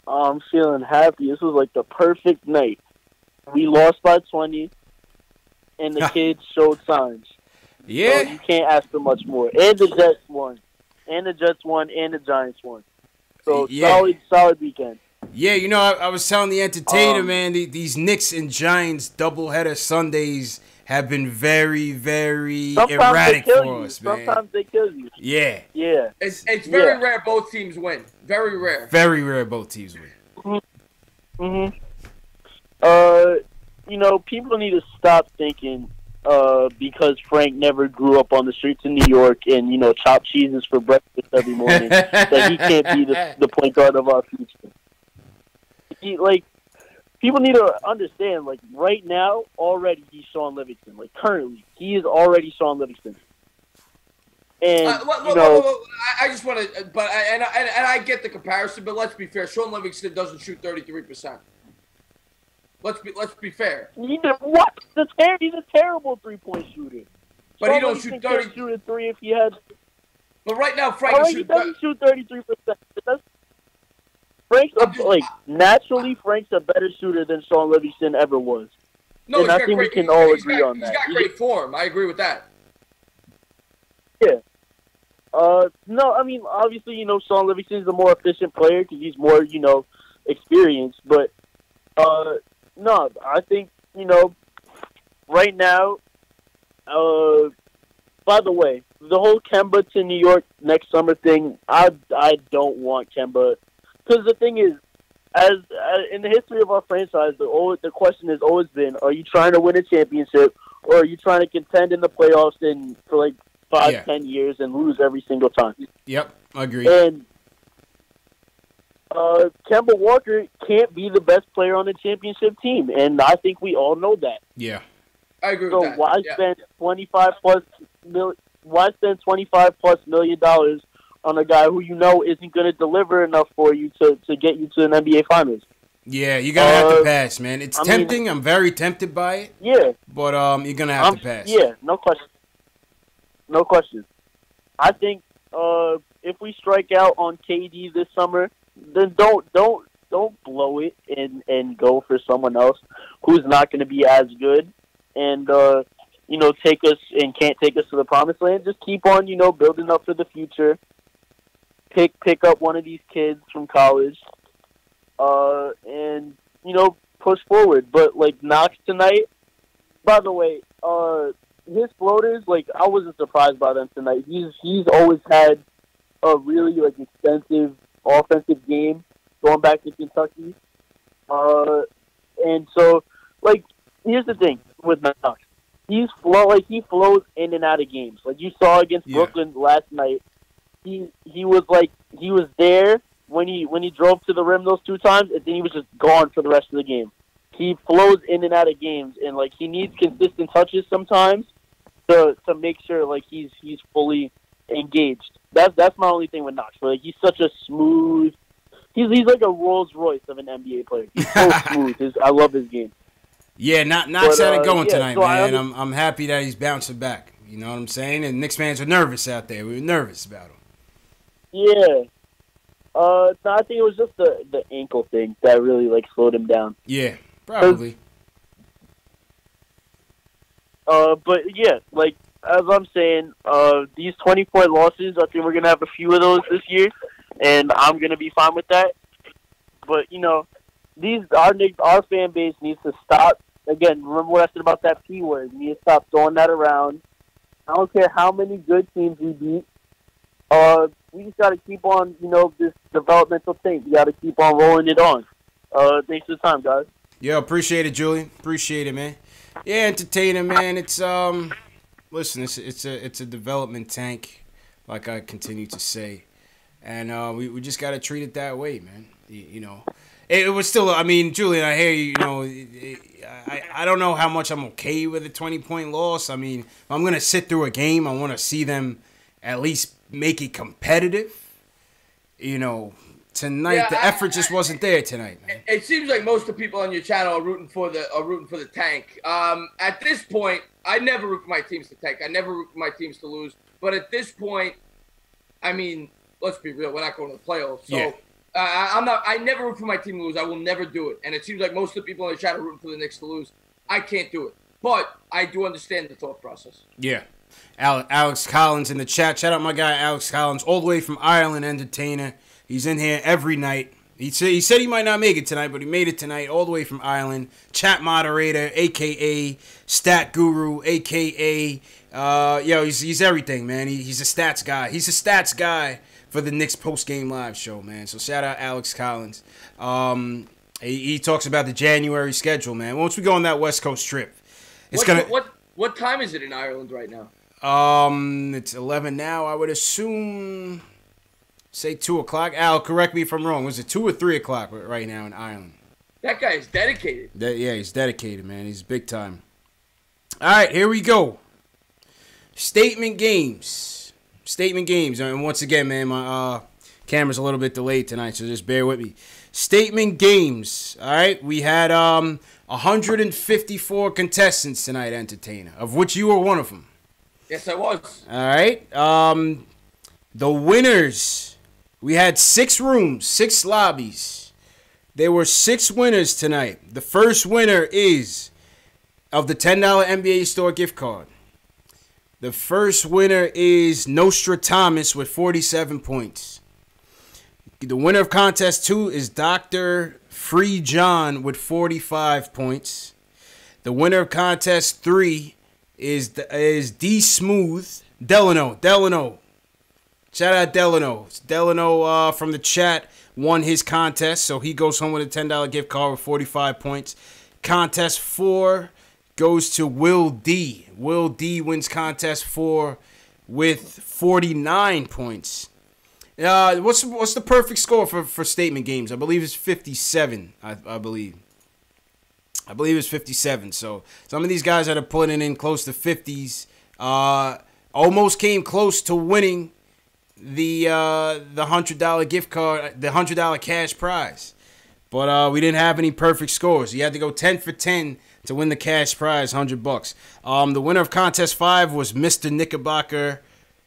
I'm feeling happy. This was like the perfect night. We lost by 20, and the kids showed signs. Yeah. So you can't ask for much more. And the Jets won. And the Giants won. So solid weekend. Yeah, I was telling the entertainer, man, these Knicks and Giants doubleheader Sundays have been very, very erratic for us, man. Sometimes they kill you. Yeah. It's very rare both teams win. Very rare. Very rare both teams win. Mm-hmm. People need to stop thinking because Frank never grew up on the streets of New York and, chopped cheeses for breakfast every morning that he can't be the point guard of our future. people need to understand, like, right now, already he's Sean Livingston. Like, currently, he is already Sean Livingston. And, I just want to, but I get the comparison, but let's be fair. Sean Livingston doesn't shoot 33%. Let's be fair. What? He's a terrible 3-point shooter. But Sean he don't shoot 30. Shoot a 3 if he had. But right now, Frank he doesn't shoot 33%. Naturally, Frank's a better shooter than Sean Livingston ever was. No, and I think we can all agree on that. He's got great form. I agree with that. Yeah. No, I mean, obviously, Sean Livingston's a more efficient player because he's more, experienced. But, no, I think, right now, by the way, the whole Kemba to New York next summer thing, I don't want Kemba. Because the thing is, as in the history of our franchise, the question has always been, are you trying to win a championship or are you trying to contend in the playoffs for like 5-10 years and lose every single time? Yep, I agree. And Kemba Walker can't be the best player on the championship team, and I think we all know that. Yeah. I agree with that. So why spend $25+ million on a guy who isn't going to deliver enough for you to get you to an NBA Finals? Yeah, you're going to have to pass, man. It's tempting. I'm very tempted by it. Yeah. But you're going to have to pass. Yeah, no question. No question. I think if we strike out on KD this summer, then don't blow it and go for someone else who's not going to be as good and take us and can't take us to the promised land. Just keep on building up for the future. Pick up one of these kids from college, and push forward. But like Knox tonight, by the way, his floaters, like I wasn't surprised by them tonight. He's always had a really extensive offensive game going back to Kentucky, and so here's the thing with Knox. He flows in and out of games. Like you saw against Brooklyn last night. He was there when he drove to the rim those 2 times, and then he was just gone for the rest of the game. He flows in and out of games, and he needs consistent touches sometimes to make sure he's fully engaged. That's my only thing with Knox. He's such a smooth. He's like a Rolls Royce of an NBA player. He's so smooth. I love his game. Yeah, Knox had it going tonight, man. I'm happy that he's bouncing back. You know what I'm saying? And Knicks fans are nervous out there. We were nervous about him. Yeah. No, I think it was just the ankle thing that really slowed him down. Yeah, probably. But yeah, as I'm saying, these 20-point losses, I think we're gonna have a few of those this year, and I'm gonna be fine with that. But our fan base needs to stop. Again, remember what I said about that P word. We need to stop throwing that around. I don't care how many good teams we beat. We just got to keep on, this developmental thing. We got to keep on rolling it on. Thanks for the time, guys. Yo, appreciate it, Julian. Appreciate it, man. Yeah, entertaining, man. It's listen, it's a development tank, like I continue to say, and we just got to treat it that way, man. It was still, I mean, Julian, I hear you, I don't know how much I'm okay with a 20-point loss. I mean, if I'm going to sit through a game, I want to see them at least make it competitive. Tonight, the effort just wasn't there tonight, man. It seems like most of the people on your channel are rooting for the tank. At this point, I never root for my teams to tank. I never root for my teams to lose. But at this point, I mean, let's be real, we're not going to the playoffs. So, yeah. I never root for my team to lose. I will never do it. And it seems like most of the people in the chat are rooting for the Knicks to lose. I can't do it. But I do understand the thought process. Yeah. Alex Collins in the chat. Shout out my guy Alex Collins, all the way from Ireland, entertainer. He's in here every night. He said he might not make it tonight, but he made it tonight, all the way from Ireland. Chat moderator, a.k.a. stat guru, a.k.a. He's everything, man. He's a stats guy. He's a stats guy for the Knicks post-game live show, man. So shout out Alex Collins. He talks about the January schedule, man. Once we go on that West Coast trip, what time is it in Ireland right now? It's 11 now. I would assume, say 2 o'clock. Al, correct me if I'm wrong. Was it 2 or 3 o'clock right now in Ireland? That guy is dedicated. Yeah, he's dedicated, man. He's big time. All right, here we go. Statement games. And once again, man, my camera's a little bit delayed tonight, so just bear with me. Statement games. All right, we had 154 contestants tonight, Entertainer, of which you were one of them. Yes, I was. All right. The winners. We had 6 rooms, 6 lobbies. There were 6 winners tonight. The first winner is of the $10 NBA Store gift card. The first winner is Nostra Thomas with 47 points. The winner of contest 2 is Dr. Free John with 45 points. The winner of contest 3 is D Smooth Delano. Shout out Delano. Delano from the chat won his contest, so he goes home with a $10 gift card with 45 points. Contest 4 goes to Will D. Will D wins contest 4 with 49 points. What's the perfect score for statement games? I believe it's 57. I believe it's 57. So some of these guys that are putting in close to 50s almost came close to winning the $100 gift card, the $100 cash prize. But we didn't have any perfect scores. You had to go 10 for 10 to win the cash prize, $100. The winner of contest 5 was Mr. Knickerbocker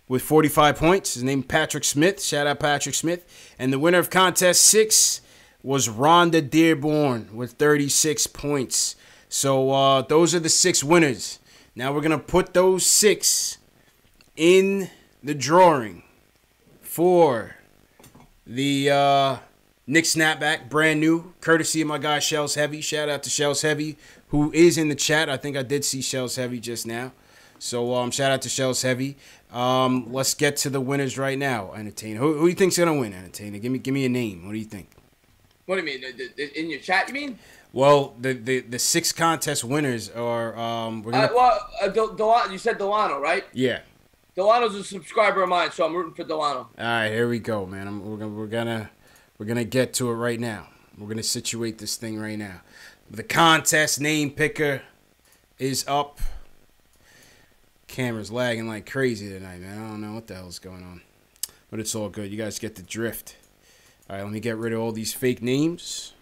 with 45 points. His name Patrick Smith. Shout out Patrick Smith. And the winner of contest 6 was Rhonda Dearborn with 36 points. So those are the 6 winners. Now we're going to put those 6 in the drawing for the Knicks Snapback, brand new, courtesy of my guy Shells Heavy. Shout out to Shells Heavy, who is in the chat. I think I did see Shells Heavy just now. So shout out to Shells Heavy. Let's get to the winners right now, Entertainer. Who do you think's gonna win, Entertainer? Give me a name. What do you think? What do you mean? In your chat, you mean? Well, the 6 contest winners are we're gonna... you said Delano, right? Yeah. Delano's a subscriber of mine, so I'm rooting for Delano. All right, here we go, man. We're gonna get to it right now. We're gonna situate this thing right now. The contest name picker is up. Camera's lagging like crazy tonight, man. I don't know what the hell's going on, but it's all good. You guys get the drift. All right, let me get rid of all these fake names,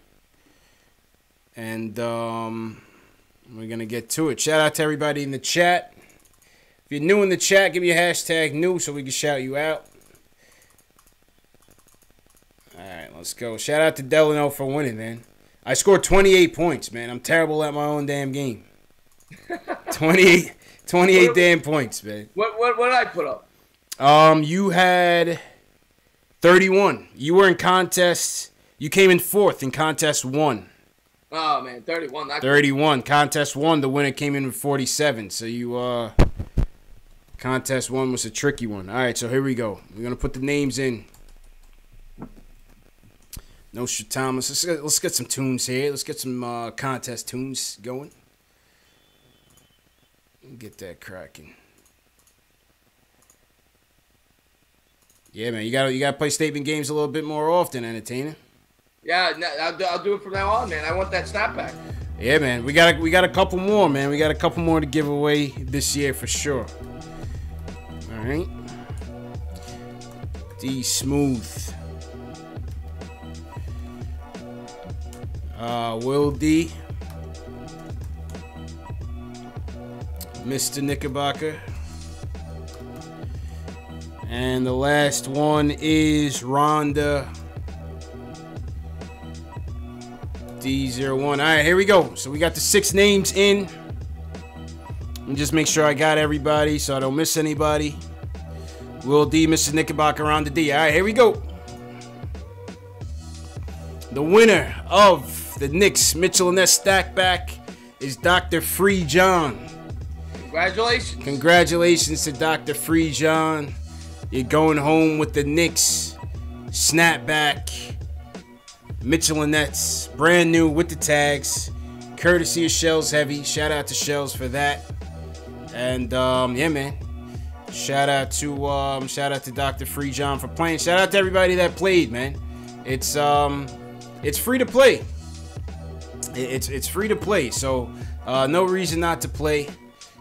and we're gonna get to it. Shout out to everybody in the chat. If you're new in the chat, give me a hashtag new so we can shout you out. All right, let's go. Shout out to Delano for winning, man. I scored 28 points, man. I'm terrible at my own damn game. 28 damn points, man. What did I put up? You had 31. You were in contest. You came in 4th in contest 1. Oh man, 31. 31. Contest 1, the winner came in with 47. So you contest 1 was a tricky one. All right, so here we go. We're gonna put the names in. Nostra Thomas. Let's get some tunes here. Let's get some contest tunes going. Get that cracking. Yeah, man, you gotta play statement games a little bit more often, Entertainer. Yeah, I'll do it from now on, man. I want that snapback. Yeah, man, we got a couple more, man. We got a couple more to give away this year for sure. All right. D Smooth. Will D. Mr. Knickerbocker. And the last one is Rhonda D01. All right, here we go. So we got the 6 names in. Let me just make sure I got everybody so I don't miss anybody. Will D, Mr. Knickerbocker, Rhonda D. All right, here we go. The winner of the Knicks Mitchell and Ness Stackback is Dr. Free John. Congratulations. Congratulations to Dr. Free John. You're going home with the Knicks Snapback Mitchell and Nets. Brand new with the tags. Courtesy of Shells Heavy. Shout out to Shells for that. And yeah, man. Shout out to Dr. Free John for playing. Shout out to everybody that played, man. It's free to play. it's free to play, so no reason not to play.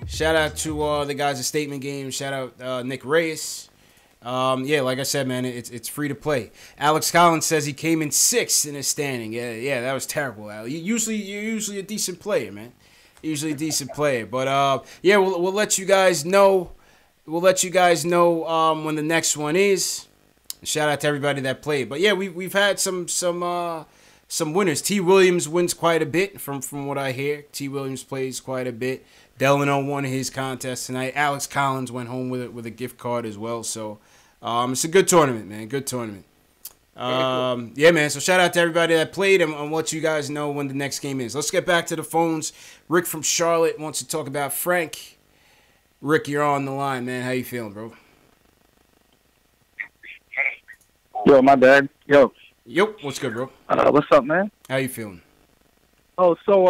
Shout out to the guys at Statement Games. Shout out Nick Reyes. Yeah, like I said, man, it's free to play. Alex Collins says he came in 6th in his standing. Yeah, that was terrible, Al. You're usually a decent player, man. Usually a decent player, but yeah, we'll let you guys know. We'll let you guys know when the next one is. Shout out to everybody that played. But yeah, we've had some winners. T. Williams wins quite a bit from what I hear. T. Williams plays quite a bit. Delano won his contest tonight. Alex Collins went home with a gift card as well. So it's a good tournament, man. Good tournament. Yeah, man. So shout out to everybody that played, and I'll let you guys know when the next game is. Let's get back to the phones. Rick from Charlotte wants to talk about Frank. Rick, you're on the line, man. How you feeling, bro? Yo, my bad. Yo. What's good, bro? What's up, man? How you feeling? Oh, so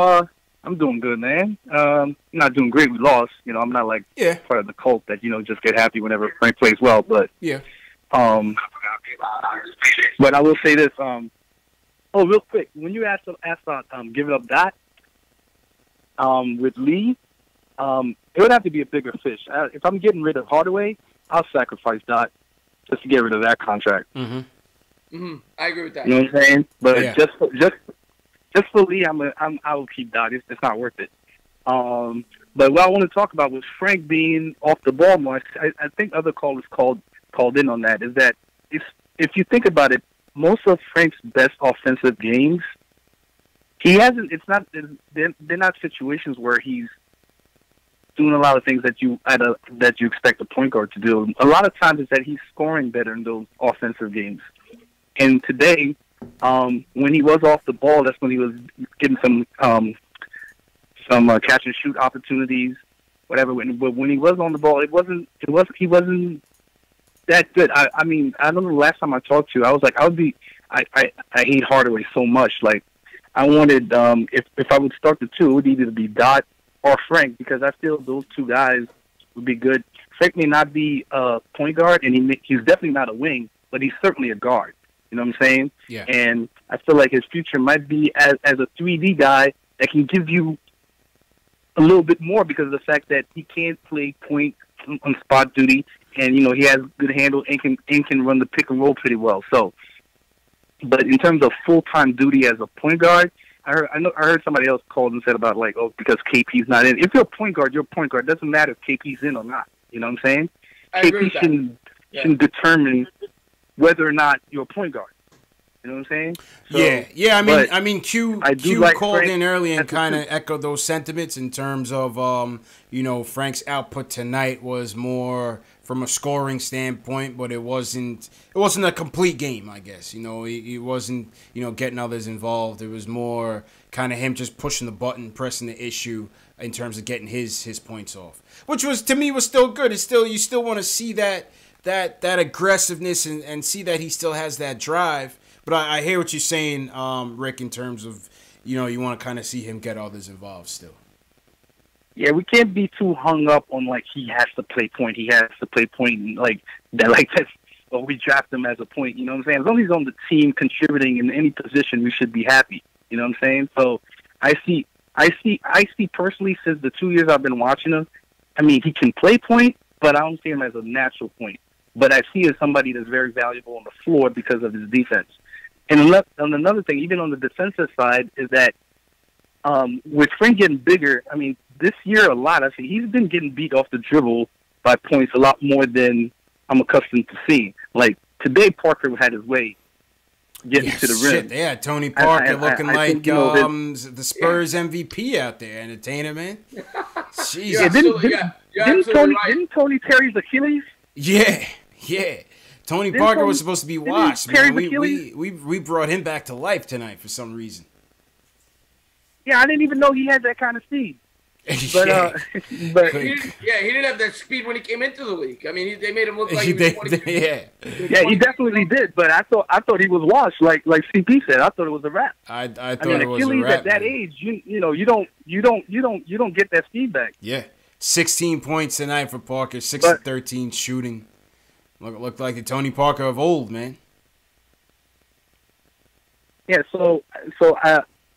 I'm doing good, man. Not doing great. We lost. You know, I'm not like part of the cult that just get happy whenever Frank plays well. But yeah. But I will say this. Real quick, when you asked about giving up Dot with Lee, it would have to be a bigger fish. If I'm getting rid of Hardaway, I'll sacrifice Dot just to get rid of that contract. Mm-hmm. Mm-hmm. I agree with that. You know what I'm saying? But just for Lee, I will keep Dot. It's not worth it. But what I want to talk about was Frank being off the ball more. I think other callers called in on that. Is that if you think about it, most of Frank's best offensive games, he hasn't. It's not. They're not situations where he's doing a lot of things that you expect a point guard to do. A lot of times it's that he's scoring better in those offensive games. And today, when he was off the ball, that's when he was getting some catch and shoot opportunities, whatever. But when he was on the ball, he wasn't that good. I mean, I don't know the last time I talked to you, I was like, I hate Hardaway so much. Like, I wanted, if I would start the two, it would either be Dot or Frank, because I feel those two guys would be good. Frank may not be a point guard, and he's definitely not a wing, but he's certainly a guard. You know what I'm saying? Yeah. And I feel like his future might be as a 3D guy that can give you a little bit more because of the fact that he can't play point on spot duty, and he has good handle and can run the pick and roll pretty well. So, but in terms of full time duty as a point guard, I heard somebody else called and said about because KP's not in. If you're a point guard, you're a point guard. It doesn't matter if KP's in or not. You know what I'm saying? KP shouldn't determine whether or not you're a point guard. You know what I'm saying? So, yeah. I mean, Q called in early and kind of echoed those sentiments in terms of, Frank's output tonight was more from a scoring standpoint, but it wasn't a complete game, I guess. He wasn't, getting others involved. It was more kind of him just pushing the button, pressing the issue in terms of getting his points off, which was, to me, was still good. It's still, you still want to see that aggressiveness and see that he still has that drive. But I hear what you're saying, Rick, in terms of, you want to kind of see him get others involved still. Yeah, we can't be too hung up on, he has to play point. He has to play point, that's, we draft him as a point, you know what I'm saying? As long as he's on the team contributing in any position, we should be happy, you know what I'm saying? So I see personally, since the 2 years I've been watching him, I mean, he can play point, but I don't see him as a natural point. But I see him as somebody that's very valuable on the floor because of his defense. And another thing, even on the defensive side, is that with Frank getting bigger, I mean, this year a lot, I see he's been getting beat off the dribble by points a lot more than I'm accustomed to seeing. Like, today Parker had his way getting to the rim. Yeah, Tony Parker looking like the Spurs MVP out there, entertainer, man. Jesus. Didn't Tony tear his Achilles? Yeah. Tony Parker was supposed to be washed, man. We brought him back to life tonight for some reason. Yeah, I didn't even know he had that kind of speed. But he didn't have that speed when he came into the league. I mean, they made him look like he was 20. Yeah, he definitely did. But I thought he was washed, like CP said. I thought it was a wrap. I thought it was Achilles a wrap. At that age, you don't get that speed back. Yeah, 16 points tonight for Parker, 6 of 13 shooting. Looked like the Tony Parker of old, man. Yeah, so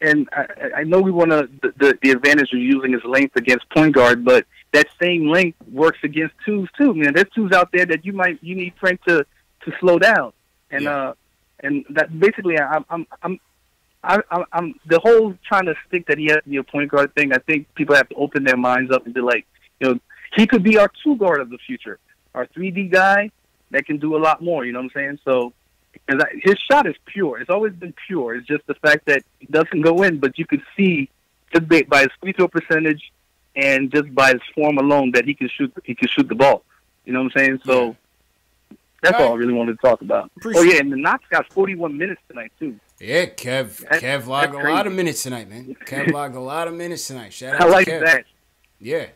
and I know we want to the advantage of using his length against point guard, but that same length works against twos too. Man, there's twos out there that you need Frank to slow down, and and that basically I'm the whole trying to stick that he has to be a point guard thing. I think people have to open their minds up and be like, he could be our 2 guard of the future, our 3D guy that can do a lot more. You know what I'm saying? So. His shot is pure. It's always been pure. It's just the fact that it doesn't go in, but you can see just by his free throw percentage and just by his form alone that he can shoot the ball. You know what I'm saying? So that's all I really wanted to talk about. And the Knox got 41 minutes tonight too. Yeah, Kev logged a lot of minutes tonight, man. Kev logged a lot of minutes tonight. Shout out to like Kev. That. Yeah.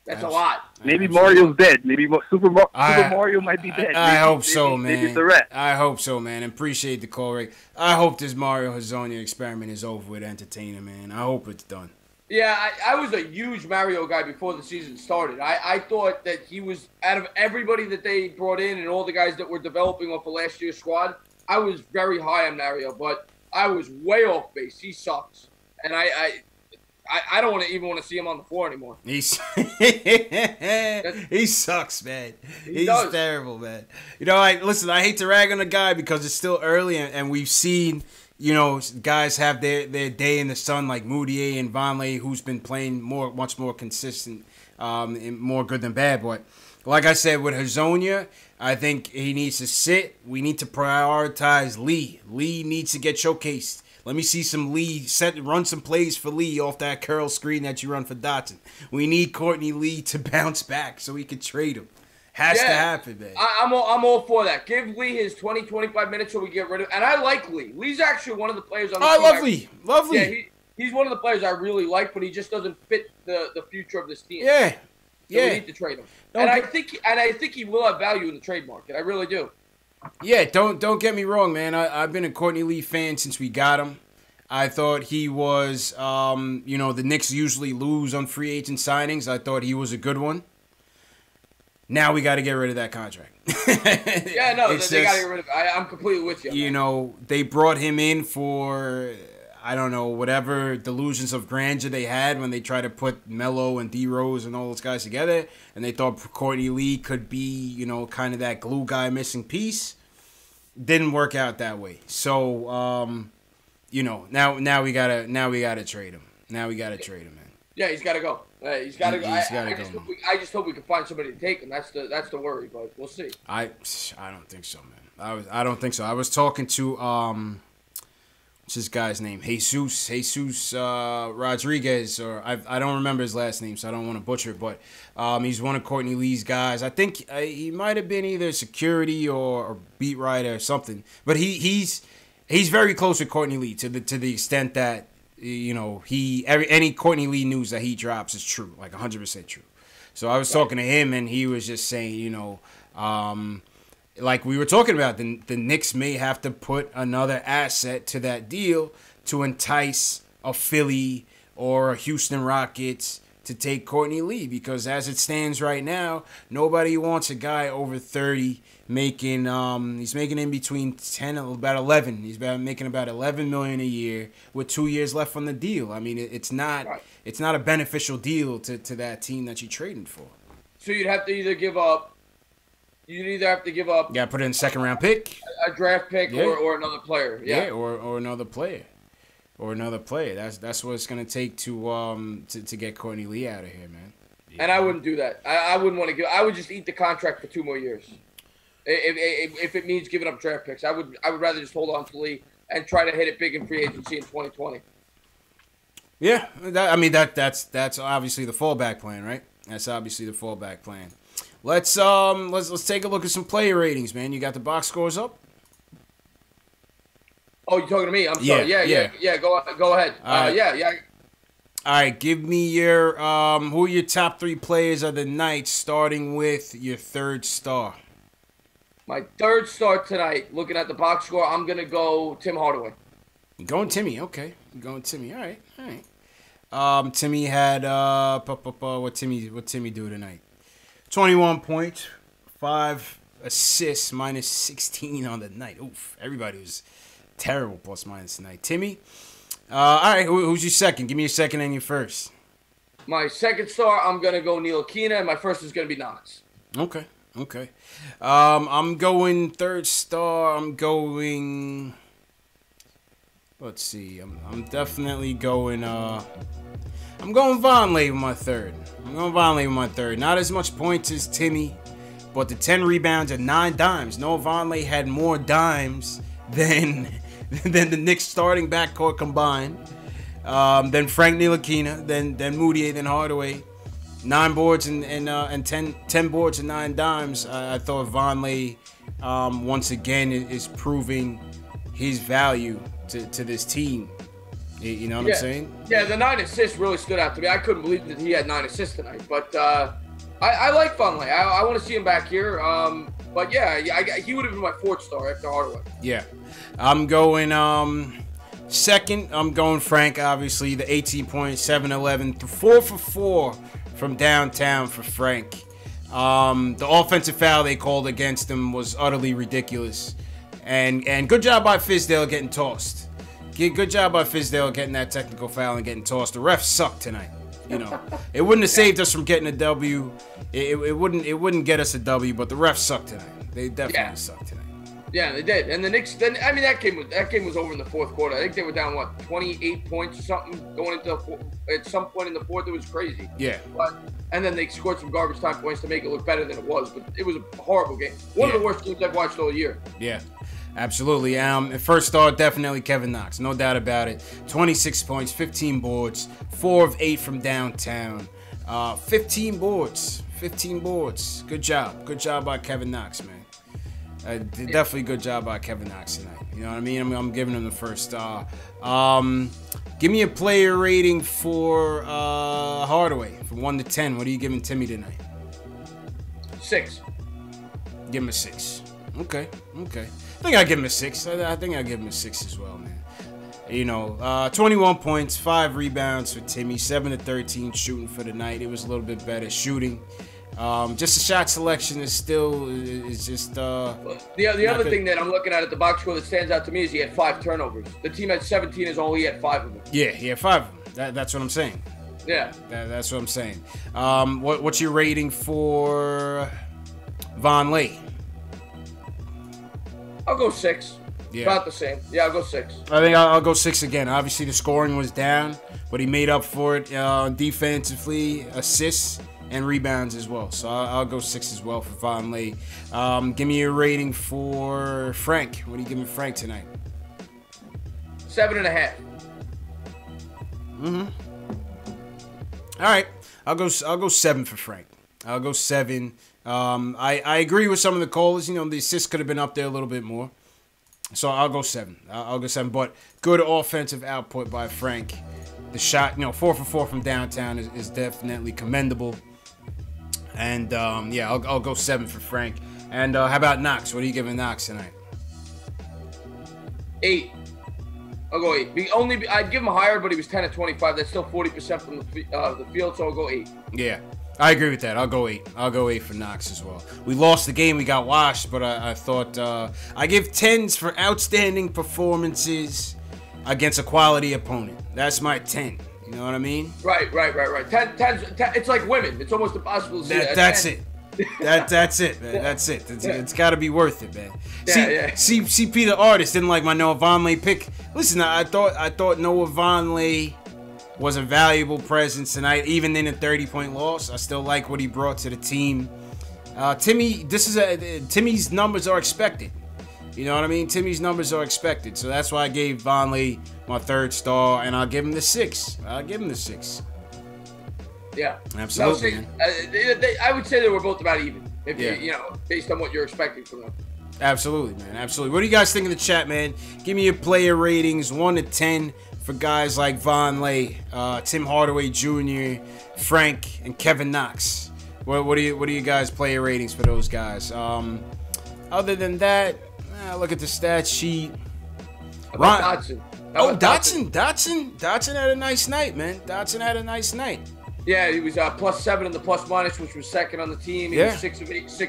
That's a lot. Maybe Mario's dead. Maybe Super Mario might be dead. I hope so, man. Maybe it's a wrap. I hope so, man. Appreciate the call, Rick. I hope this Mario Hezonja experiment is over with entertaining, man. I hope it's done. Yeah, I was a huge Mario guy before the season started. I thought that he was, out of everybody that they brought in and all the guys that were developing off of last year's squad, I was very high on Mario, but I was way off base. He sucks. And I don't even want to see him on the floor anymore. He sucks, man. He's terrible, man. Listen, I hate to rag on the guy because it's still early and we've seen, guys have their day in the sun like Moutier and Vonleh, who's been playing much more consistent and more good than bad. But like I said, with Hezonja, I think he needs to sit. We need to prioritize Lee. Lee needs to get showcased. Let me see some Lee, run some plays for Lee off that curl screen that you run for Dotson. We need Courtney Lee to bounce back so we can trade him. Has to happen, man. I'm all for that. Give Lee his 20, 25 minutes so we get rid of him. And I like Lee. Lee's actually one of the players on the team. I love Lee. Love Lee. Yeah, he's one of the players I really like, but he just doesn't fit the future of this team. Yeah. So we need to trade him. And I think he will have value in the trade market. I really do. Yeah, don't get me wrong, man. I've been a Courtney Lee fan since we got him. I thought he was, the Knicks usually lose on free agent signings. I thought he was a good one. Now we got to get rid of that contract. They got to get rid of it. I'm completely with you. They brought him in for, I don't know, whatever delusions of grandeur they had when they tried to put Melo and D Rose and all those guys together. And they thought Courtney Lee could be, kind of that glue guy missing piece. Didn't work out that way. So, now we gotta trade him. Now we gotta trade him, man. Yeah, he's got to go. He's got to go. I just hope we can find somebody to take him. That's the worry, but we'll see. I don't think so, man. I don't think so. I was talking to what's this guy's name? Jesus Rodriguez, or I don't remember his last name, so I don't want to butcher it. But he's one of Courtney Lee's guys. I think he might have been either security or beat writer or something. But he's very close with Courtney Lee to the extent that any Courtney Lee news that he drops is true, like 100% true. So I was talking to him, and he was just saying, like we were talking about, the Knicks may have to put another asset to that deal to entice a Philly or a Houston Rockets to take Courtney Lee, because as it stands right now, nobody wants a guy over 30 making he's making in between 10 and about 11. He's making about $11 million a year with 2 years left on the deal. I mean, it's not a beneficial deal to that team that you're trading for. So you'd have to either give up. Yeah, put in a second-round pick, a draft pick, or another player. Yeah, or another player. Or another player. That's what it's gonna take to get Courtney Lee out of here, man. Yeah. And I wouldn't do that. I wouldn't want to give. I would just eat the contract for 2 more years. If it means giving up draft picks, I would rather just hold on to Lee and try to hit it big in free agency in 2020. Yeah, that's obviously the fallback plan, right? That's obviously the fallback plan. Let's take a look at some player ratings, man. You got the box scores up? Oh, you're talking to me? I'm sorry. Yeah. Go ahead. Yeah. All right, give me your who are your top 3 players of the night, starting with your third star. My third star tonight, looking at the box score, I'm gonna go Tim Hardaway. You're going Timmy, okay. You're going Timmy. All right. Timmy had what Timmy do tonight? 21 points, 5 assists, minus 16 on the night. Oof, everybody was terrible plus minus tonight. Timmy, All right, who's your second? Give me your second and your first. My second star, I'm going to go Ntilikina, and my first is going to be Knox. Okay. I'm going third star. I'm going... Let's see. I'm definitely going... I'm going Vonleh with my third. Not as much points as Timmy, but the 10 rebounds and 9 dimes. Noah Vonleh had more dimes than the Knicks starting backcourt combined. Then Frank Ntilikina, then Moutier, then Hardaway. 9 boards and 10 boards and 9 dimes. I thought Vonleh once again is proving his value to this team. You know what I'm saying? Yeah, the 9 assists really stood out to me. I couldn't believe that he had 9 assists tonight. But I like Vonleh. I want to see him back here. But yeah, he would have been my 4th star after Hardaway. Yeah. I'm going second. I'm going Frank, obviously. The 18 points, 7-11, 4 for 4 from downtown for Frank. The offensive foul they called against him was utterly ridiculous. And good job by Fizdale getting tossed. Good job by Fizdale getting that technical foul and getting tossed. The refs sucked tonight. You know, it wouldn't have saved us from getting a W. It wouldn't get us a W, but the refs sucked tonight. They definitely sucked tonight. Yeah, they did. And the Knicks, then I mean, that game was over in the 4th quarter. I think they were down 28 points or something going into at some point in the 4th. It was crazy. Yeah. And then they scored some garbage time points to make it look better than it was. But it was a horrible game. One of the worst games I've watched all year. Yeah. Absolutely. First star, definitely Kevin Knox. No doubt about it. 26 points, 15 boards, 4 of 8 from downtown. 15 boards. Good job. Good job by Kevin Knox, man. Definitely good job by Kevin Knox tonight. You know what I mean? I'm giving him the first star. Give me a player rating for Hardaway from 1 to 10. What are you giving Timmy tonight? 6. Give him a 6. Okay. I think I give him a 6. I think I give him a 6 as well, man. You know, 21 points, 5 rebounds for Timmy, 7 to 13 shooting for the night. It was a little bit better shooting. Just the shot selection is just. The other thing that I'm looking at the box score that stands out to me is he had 5 turnovers. The team had 17, is all he had 5 of them. Yeah, he had 5 of them. That's what I'm saying. Yeah. That's what I'm saying. What's your rating for Vonleh? I'll go 6. Yeah. About the same. Yeah, I'll go 6. I think I'll go 6 again. Obviously, the scoring was down, but he made up for it defensively, assists, and rebounds as well. So I'll go 6 as well for Vonleh. Give me a rating for Frank. What are you giving Frank tonight? 7.5. All right. I'll go 7 for Frank. I'll go 7. I agree with some of the callers. You know, the assists could have been up there a little bit more. So I'll go 7. I'll go 7. But good offensive output by Frank. The shot, 4 for 4 from downtown is definitely commendable. And, I'll go 7 for Frank. And how about Knox? What are you giving Knox tonight? 8. I'll go 8. I'd give him higher, but he was 10 of 25. That's still 40% from the field, so I'll go 8. Yeah. I agree with that. I'll go 8. I'll go 8 for Knox as well. We lost the game. We got washed, but I thought I give 10s for outstanding performances against a quality opponent. That's my 10. You know what I mean? Right. 10, it's like women. It's almost impossible to see that. That's it. That's it, man. That's it. It's got to be worth it, man. CP the artist didn't like my Noah Vonleh pick. Listen, I thought Noah Vonleh was a valuable presence tonight, even in a 30-point loss. I still like what he brought to the team. Timmy's numbers are expected. You know what I mean? Timmy's numbers are expected, so that's why I gave Vonleh my 3rd star, and I'll give him the 6. Yeah, absolutely. No, I would say they were both about even. Based on what you're expecting from them. Absolutely, man. Absolutely. What do you guys think in the chat, man? Give me your player ratings, 1 to 10. For guys like Vonleh, Tim Hardaway Jr., Frank, and Kevin Knox. What are you guys' player ratings for those guys? Other than that, look at the stat sheet. Dotson. Dotson had a nice night, man. Dotson had a nice night. Yeah, he was +7 in the plus minus, which was second on the team. He was 6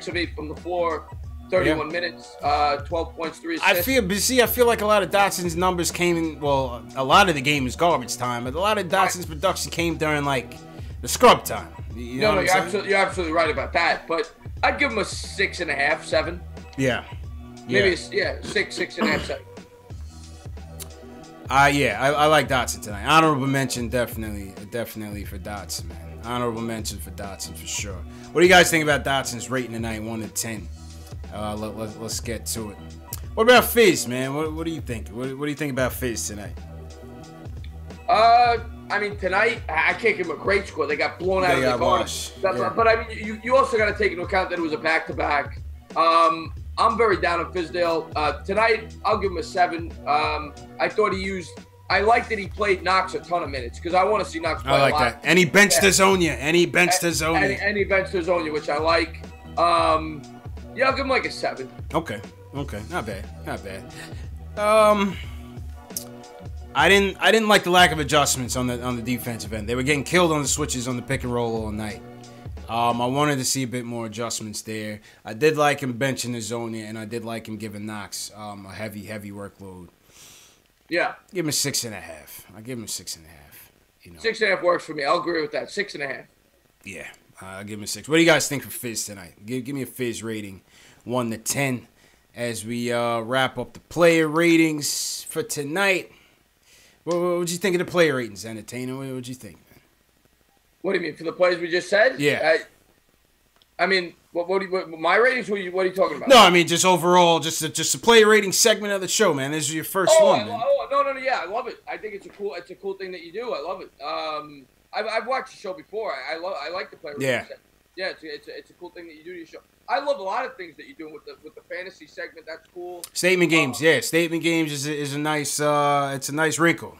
of 8 from the floor. 31 minutes, 12 points, 3 assists. I feel like a lot of Dotson's numbers came in. Well, a lot of the game is garbage time, but a lot of Dotson's production came during like the scrub time. You know you're absolutely right about that. But I'd give him a 6.5, 7. Yeah. Maybe 6.5, 7. I like Dotson tonight. Honorable mention, definitely for Dotson, man. Honorable mention for Dotson for sure. What do you guys think about Dotson's rating tonight, 1 to 10? Let's get to it. What about Fizz, man? What do you think? What do you think about Fizz tonight? I mean, tonight, I can't give them a great score. They got blown out of the Garden. Yeah. But, I mean, you also got to take into account that it was a back-to-back. I'm very down on Fizdale. Tonight, I'll give him a 7. I thought I like that he played Knox a ton of minutes because I want to see Knox play a lot. I like that. And he benched Hezonja. And he benched Hezonja, which I like. Yeah, I'll give him like a 7. Okay. Not bad. I didn't like the lack of adjustments on the defensive end. They were getting killed on the switches on the pick and roll all night. I wanted to see a bit more adjustments there. I did like him benching Hezonja, and I did like him giving Knox a heavy workload. Yeah. Give him a 6.5. I'll give him a 6.5. 6.5 works for me. I'll agree with that. 6.5. Yeah. I'll give him a 6. What do you guys think for Fizz tonight? Give me a Fizz rating, 1 to 10, as we wrap up the player ratings for tonight. What'd you think of the player ratings, Entertainer? What'd you think, man? What do you mean, for the players we just said? Yeah. I mean, what my ratings? What are you talking about? No, I mean just overall, just a player rating segment of the show, man. This is your first one, man. No, yeah, I love it. I think it's a cool thing that you do. I love it. I've watched the show before. I like the player rating segment. Yeah, it's a cool thing that you do to your show. I love a lot of things that you do with the fantasy segment. That's cool. Statement games, Statement games is a nice it's a nice wrinkle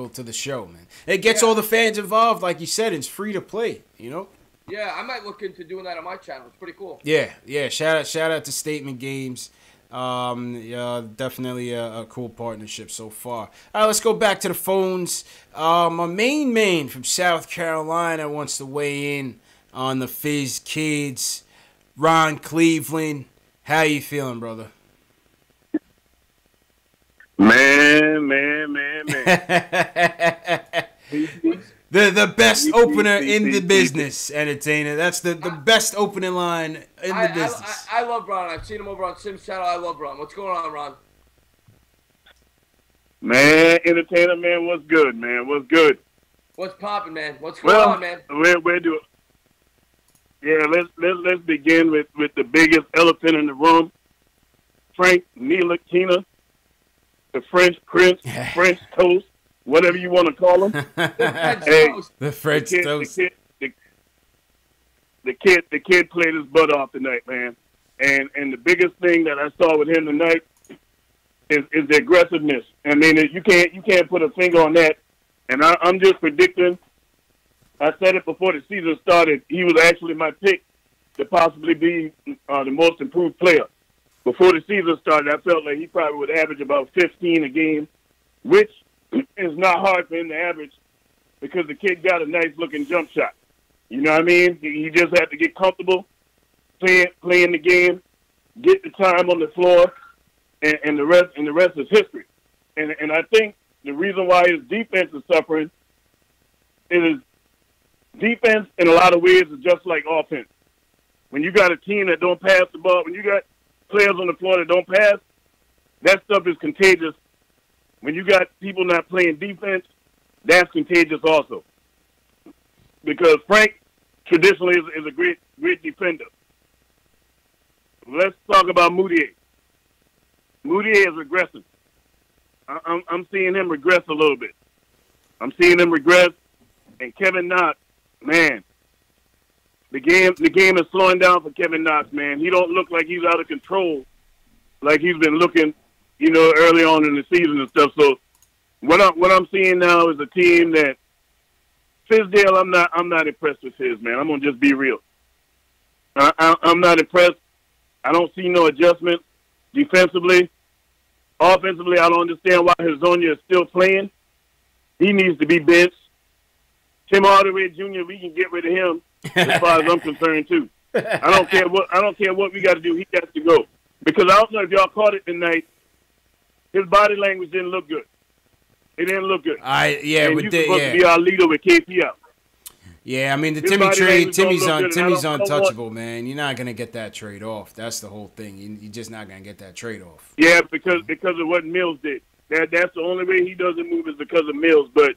to the show, man. It gets all the fans involved, like you said. It's free to play, Yeah, I might look into doing that on my channel. It's pretty cool. Yeah. Shout out to Statement Games. Definitely a cool partnership so far. All right, let's go back to the phones. My main man from South Carolina wants to weigh in on the Fizz kids. Ron Cleveland, how you feeling, brother? Man. The best opener in the business, Entertainer. That's the best opening line in the business. I love Ron. I've seen him over on Sim's channel. I love Ron. What's going on, Ron? Man, Entertainer, man, what's good, man? What's good? What's popping, man? What's going on, man? Where do? Yeah, let's begin with the biggest elephant in the room. Frank Ntilikina, the French Prince, French Toast, whatever you want to call him. The French Toast. The kid played his butt off tonight, man. And the biggest thing that I saw with him tonight is the aggressiveness. I mean, you can't put a finger on that. And I'm just predicting. I said it before the season started. He was actually my pick to possibly be the most improved player. Before the season started, I felt like he probably would average about 15 a game, which is not hard for him to average because the kid got a nice-looking jump shot. You know what I mean? He just had to get comfortable playing the game, get the time on the floor, and the rest is history. And I think the reason why his defense is suffering is defense in a lot of ways is just like offense. When you got a team that don't pass the ball, when you got players on the floor that don't pass, that stuff is contagious. When you got people not playing defense, that's contagious also. Because Frank traditionally is a great defender. Let's talk about Moutier. Moutier is regressing. I'm seeing him regress a little bit. I'm seeing him regress. And Kevin Knox, man, the game is slowing down for Kevin Knox, man. He don't look like he's out of control like he's been looking, early on in the season and stuff. So what I'm seeing now is a team that Fizdale, I'm not impressed with Fizz, man. I'm gonna just be real. I'm not impressed. I don't see no adjustment defensively. Offensively, I don't understand why Hezonja is still playing. He needs to be benched. Tim Hardaway Jr., we can get rid of him as far as I'm concerned, too. I don't care what we got to do. He has to go because I don't know if y'all caught it tonight. His body language didn't look good. It didn't look good. And you're supposed to be our leader with KP out. Yeah, I mean the Timmy trade. Timmy's untouchable, man. You're not gonna get that trade off. That's the whole thing. You're just not gonna get that trade off. Yeah, because of what Mills did. That's the only way he doesn't move is because of Mills. But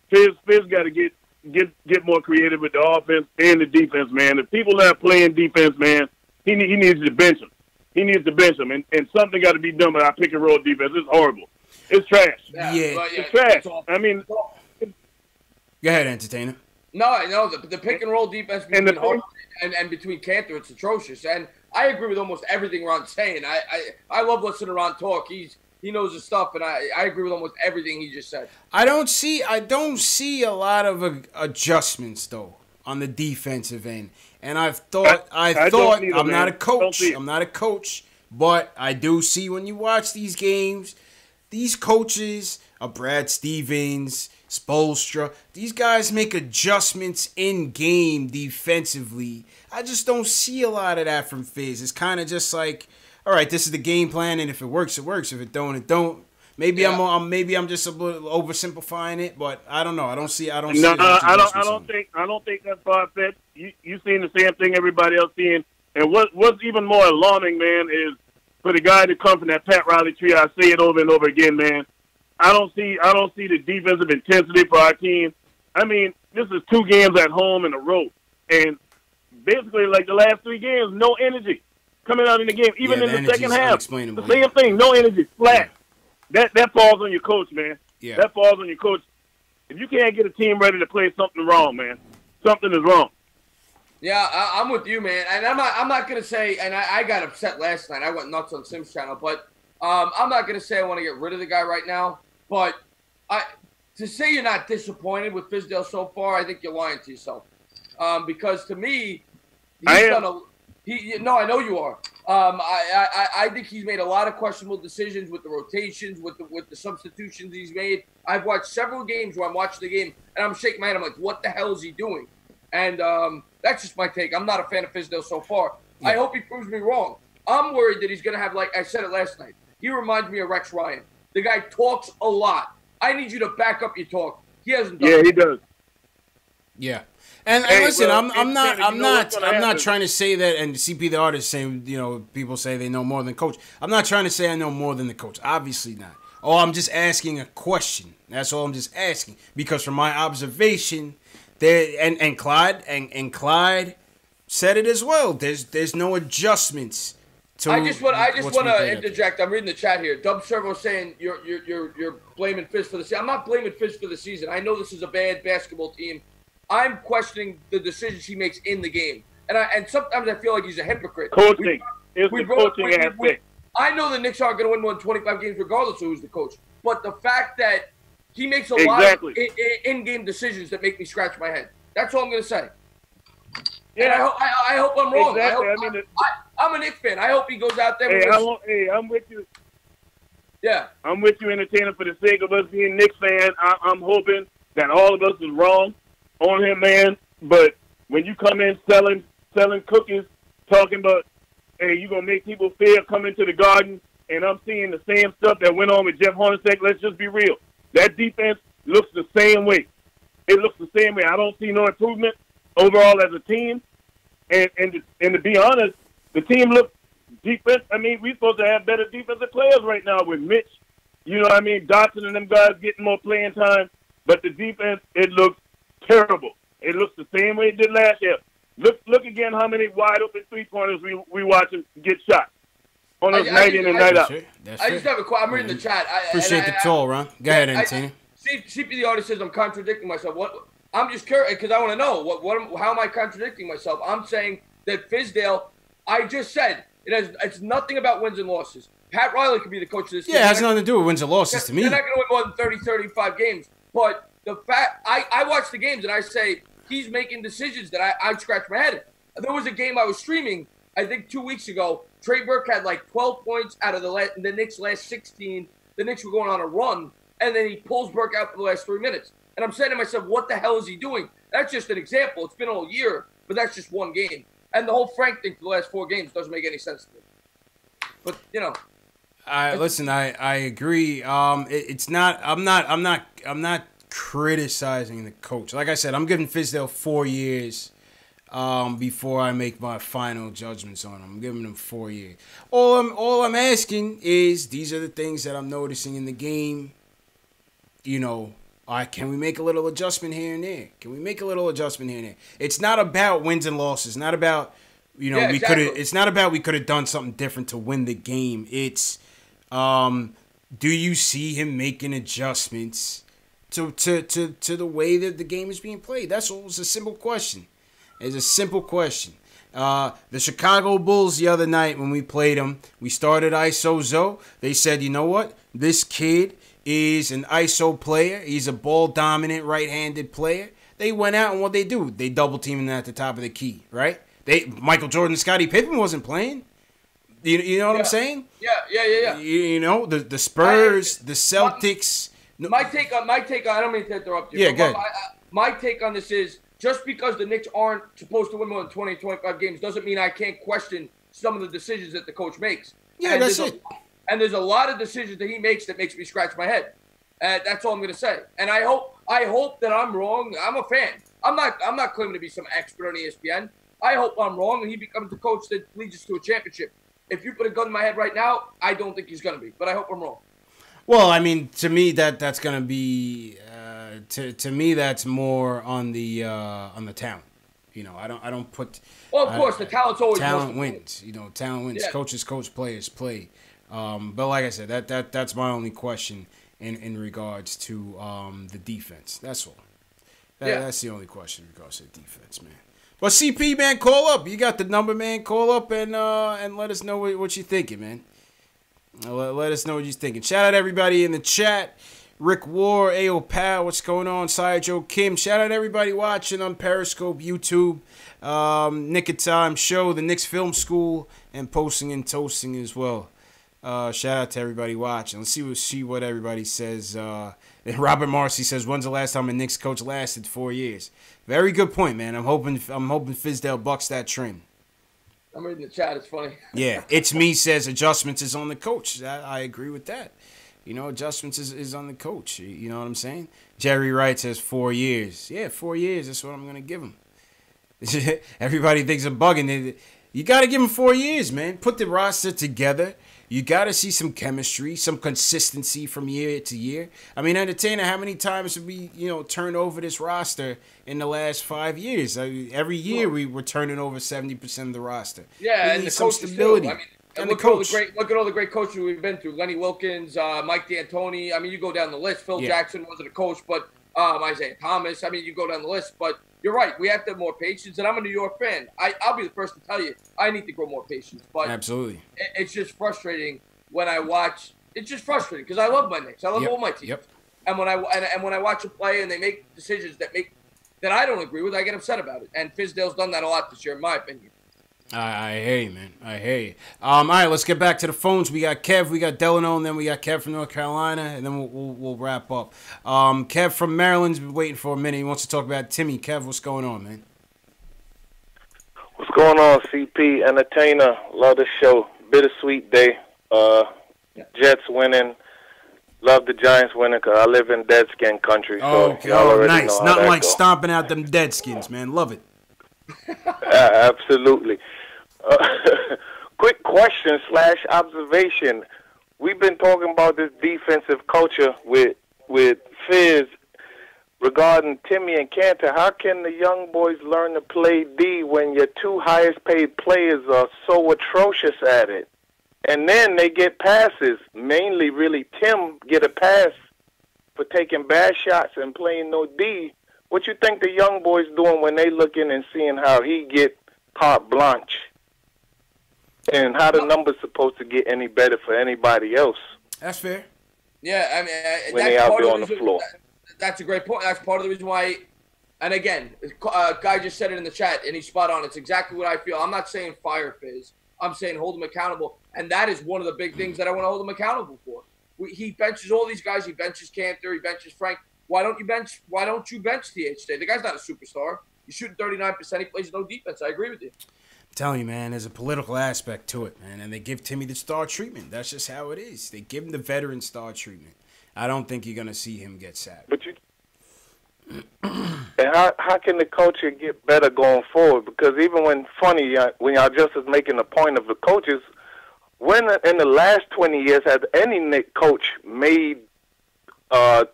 Fizz got to get more creative with the offense and the defense, man. If people are playing defense, man, he needs to bench him. He needs to bench him, and something got to be done with our pick and roll defense. It's horrible. It's trash. It's trash. I mean, go ahead, entertainer. No, I know the pick and roll defense between Hornets and between Cantor, it's atrocious. And I agree with almost everything Ron's saying. I love listening to Ron talk. He knows his stuff, and I agree with almost everything he just said. I don't see a lot of adjustments though on the defensive end. And I'm not a coach, but I do see when you watch these games, these coaches, Brad Stevens, Spoelstra, these guys make adjustments in game defensively. I just don't see a lot of that from Fizz. It's kind of just like, all right, this is the game plan, and if it works, it works. If it don't, it don't. Maybe I'm just a little oversimplifying it, but I don't know. I don't see. I don't think that's far fetched. You seeing the same thing everybody else seeing. And what's even more alarming, man, is for the guy to come from that Pat Riley tree. I say it over and over again, man. I don't see the defensive intensity for our team. I mean, this is 2 games at home in a row, and basically like the last 3 games, no energy coming out in the game, even in the second half. The same thing, no energy, flat. Yeah. That falls on your coach, man. Yeah. That falls on your coach. If you can't get a team ready to play, something wrong, man. Something is wrong. Yeah, I'm with you, man. And I'm not gonna say. And I got upset last night. I went nuts on Sim's channel, but I'm not gonna say I want to get rid of the guy right now. But to say you're not disappointed with Fizdale so far, I think you're lying to yourself. Because to me, he's done a. No, I know you are. I think he's made a lot of questionable decisions with the rotations, with the substitutions he's made. I've watched several games where I'm watching the game and I'm shaking my head. I'm like, what the hell is he doing? And that's just my take. I'm not a fan of Fizdale so far. Yeah. I hope he proves me wrong. I'm worried that he's going to have, like I said it last night, he reminds me of Rex Ryan. The guy talks a lot. I need you to back up your talk. He hasn't done it. He does. Yeah. And listen, I'm not trying to say that. And CP the artist saying, people say they know more than coach. I'm not trying to say I know more than the coach. Obviously not. Oh, I'm just asking a question. That's all I'm just asking. Because from my observation, there and Clyde said it as well. There's no adjustments. I just want to interject. I'm reading the chat here. Dub Servo saying you're blaming Fizz for the season. I'm not blaming Fizz for the season. I know this is a bad basketball team. I'm questioning the decisions he makes in the game, and sometimes I feel like he's a hypocrite. Coaching. It's the coaching aspect. I know the Knicks aren't going to win more than 25 games regardless of who's the coach, but the fact that he makes a lot of in-game decisions that make me scratch my head. That's all I'm going to say. Yeah, and I hope I'm wrong. Exactly. I'm a Knicks fan. I hope he goes out there. I'm with you. Yeah. I'm with you, entertainer, for the sake of us being Knicks fans. I'm hoping that all of us is wrong on him, man. But when you come in selling cookies, talking about, hey, you're going to make people fear coming to the Garden, and I'm seeing the same stuff that went on with Jeff Hornacek, let's just be real. That defense looks the same way. It looks the same way. I don't see no improvement overall as a team. And to be honest, the team looks defense. I mean, we're supposed to have better defensive players right now with Mitch. You know what I mean? Dotson and them guys getting more playing time. But the defense, it looks terrible. It looks the same way it did last year. Look again how many wide open 3-pointers we watch them get shot on us night in and night out. I just have a question. I'm reading the chat. Appreciate the call, Ron. Go ahead, Anthony. CP the artist says I'm contradicting myself. What? I'm just curious because I want to know how am I contradicting myself? I'm saying that Fizdale. I just said it's nothing about wins and losses. Pat Riley could be the coach of this team. Yeah, it has nothing to do with wins and losses to me. They're not going to win more than 30, 35 games. But the fact I watch the games and I say he's making decisions that I scratch my head. There was a game I was streaming, I think 2 weeks ago. Trey Burke had like 12 points out of the Knicks' last 16. The Knicks were going on a run, and then he pulls Burke out for the last 3 minutes. And I'm saying to myself, what the hell is he doing? That's just an example. It's been all year, but that's just one game. And the whole Frank thing for the last 4 games doesn't make any sense to me. But you know, listen, I agree. It's not. I'm not criticizing the coach. Like I said, I'm giving Fizdale 4 years. Before I make my final judgments on him, I'm giving him 4 years. All I'm asking is, these are the things that I'm noticing in the game. You know, can we make a little adjustment here and there? Can we make a little adjustment here and there? It's not about wins and losses. Not about, you know, It's not about we could have done something different to win the game. It's, do you see him making adjustments to the way that the game is being played? That's all. It's a simple question. It's a simple question. The Chicago Bulls the other night when we played them, we started ISO Zo. They said, you know what? This kid is an ISO player. He's a ball-dominant right-handed player. They went out and what they do? They double-team him at the top of the key, right? Michael Jordan, Scottie Pippen wasn't playing. You know what I'm saying? Yeah. You know, the Spurs, the Celtics. My take on I don't mean to interrupt you. Yeah, go ahead. My take on this is, just because the Knicks aren't supposed to win more than 20, 25 games doesn't mean I can't question some of the decisions that the coach makes. Yeah, that's it. And there's a lot of decisions that he makes that makes me scratch my head. That's all I'm going to say. And I hope that I'm wrong. I'm a fan. I'm not claiming to be some expert on ESPN. I hope I'm wrong and he becomes the coach that leads us to a championship. If you put a gun in my head right now, I don't think he's going to be. But I hope I'm wrong. Well, I mean, to me that's going to be to me that's more on the talent. You know, I don't put. Well, of course, the talent's always talent wins. You know, talent wins. Yeah. Coaches coach, players play. But like I said, that's my only question in regards to the defense. That's all. That's the only question in regards to the defense, man. But CP, man, call up. You got the number, man. Call up and let us know what you're thinking, man. Let us know what you're thinking. Shout out everybody in the chat. Rick War, Ayo Pal, what's going on? Side Joe Kim. Shout out everybody watching on Periscope, YouTube, Nick of Time Show, the Knicks Film School, and Posting and Toasting as well. Shout out to everybody watching. Let's see what everybody says. Robert Marcy says, when's the last time a Knicks coach lasted 4 years? Very good point, man. I'm hoping Fizdale bucks that trend. I'm reading the chat. It's funny. Yeah. It's me says adjustments is on the coach. I agree with that. You know, adjustments is on the coach. You know what I'm saying? Jerry Wright says 4 years. Yeah, 4 years. That's what I'm going to give him. Everybody thinks I'm bugging. You got to give him 4 years, man. Put the roster together. You got to see some chemistry, some consistency from year to year. I mean, Entertainer, how many times have we, turned over this roster in the last 5 years? Every year we were turning over 70% of the roster. Yeah, and the some stability. I mean, and look at all the great coaches we've been through. Lenny Wilkins, Mike D'Antoni. I mean, you go down the list. Phil Jackson wasn't a coach, but Isaiah Thomas. I mean, you go down the list. But you're right. We have to have more patience. And I'm a New York fan. I'll be the first to tell you, I need to grow more patience. But absolutely, it's just frustrating when I watch. It's just frustrating because I love my Knicks. I love all my teams. Yep. And when I watch them play and they make decisions that I don't agree with, I get upset about it. And Fizdale's done that a lot this year, in my opinion. I hear you, man. I hear you. All right, let's get back to the phones. We got Kev, we got Delano, and then we got Kev from North Carolina, and then we'll wrap up. Kev from Maryland's been waiting for a minute. He wants to talk about Timmy. Kev, what's going on, man? What's going on, CP? Entertainer. Love the show. Bittersweet day. Jets winning. Love the Giants winning because I live in Deadskin country. So nice. Nothing like stomping out them Deadskins, man. Love it. Absolutely. Quick question / observation. We've been talking about this defensive culture with Fizz regarding Timmy and Cantor. How can the young boys learn to play D when your two highest paid players are so atrocious at it? And then they get passes. Mainly, really, Tim get a pass for taking bad shots and playing no D. What you think the young boys doing when they looking and seeing how he get carte blanche? And how the numbers supposed to get any better for anybody else? That's fair. Yeah, I mean, when they out there on the floor. That's a great point. That's part of the reason why. And again, guy just said it in the chat, and he's spot on. It's exactly what I feel. I'm not saying fire Fizz. I'm saying hold him accountable, and that is one of the big things that I want to hold him accountable for. He benches all these guys. He benches Cantor. He benches Frank. Why don't you bench THJ? The guy's not a superstar. He's shooting 39%. He plays no defense. I agree with you. I'm telling you, man, there's a political aspect to it, man. And they give Timmy the star treatment. That's just how it is. They give him the veteran star treatment. I don't think you're going to see him get sacked. But and how can the culture get better going forward? Because even when y'all just was making the point of the coaches, when in the last 20 years has any Knicks coach made have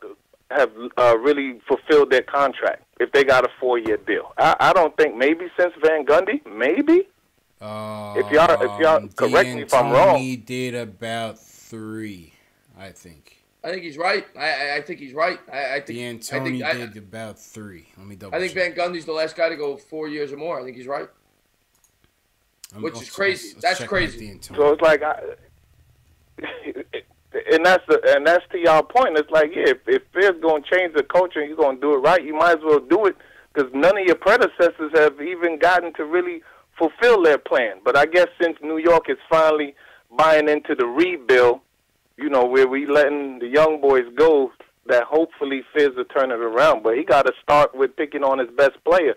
really fulfilled their contract if they got a 4-year deal? I don't think. Maybe since Van Gundy, maybe. If y'all correct me if I'm wrong. He did about 3, I think. I think he's right. I think he's right. I think D'Antoni did about 3. Let me double. I think Van Gundy's the last guy to go 4 years or more. I think he's right. Which is crazy. That's crazy. So it's like, and that's to y'all point. It's like, yeah, if Fear's going to change the culture and you're going to do it right, you might as well do it because none of your predecessors have even gotten to really fulfill their plan. But I guess since New York is finally buying into the rebuild, you know, where we letting the young boys go, that hopefully Fizz will turn it around. But he got to start with picking on his best player.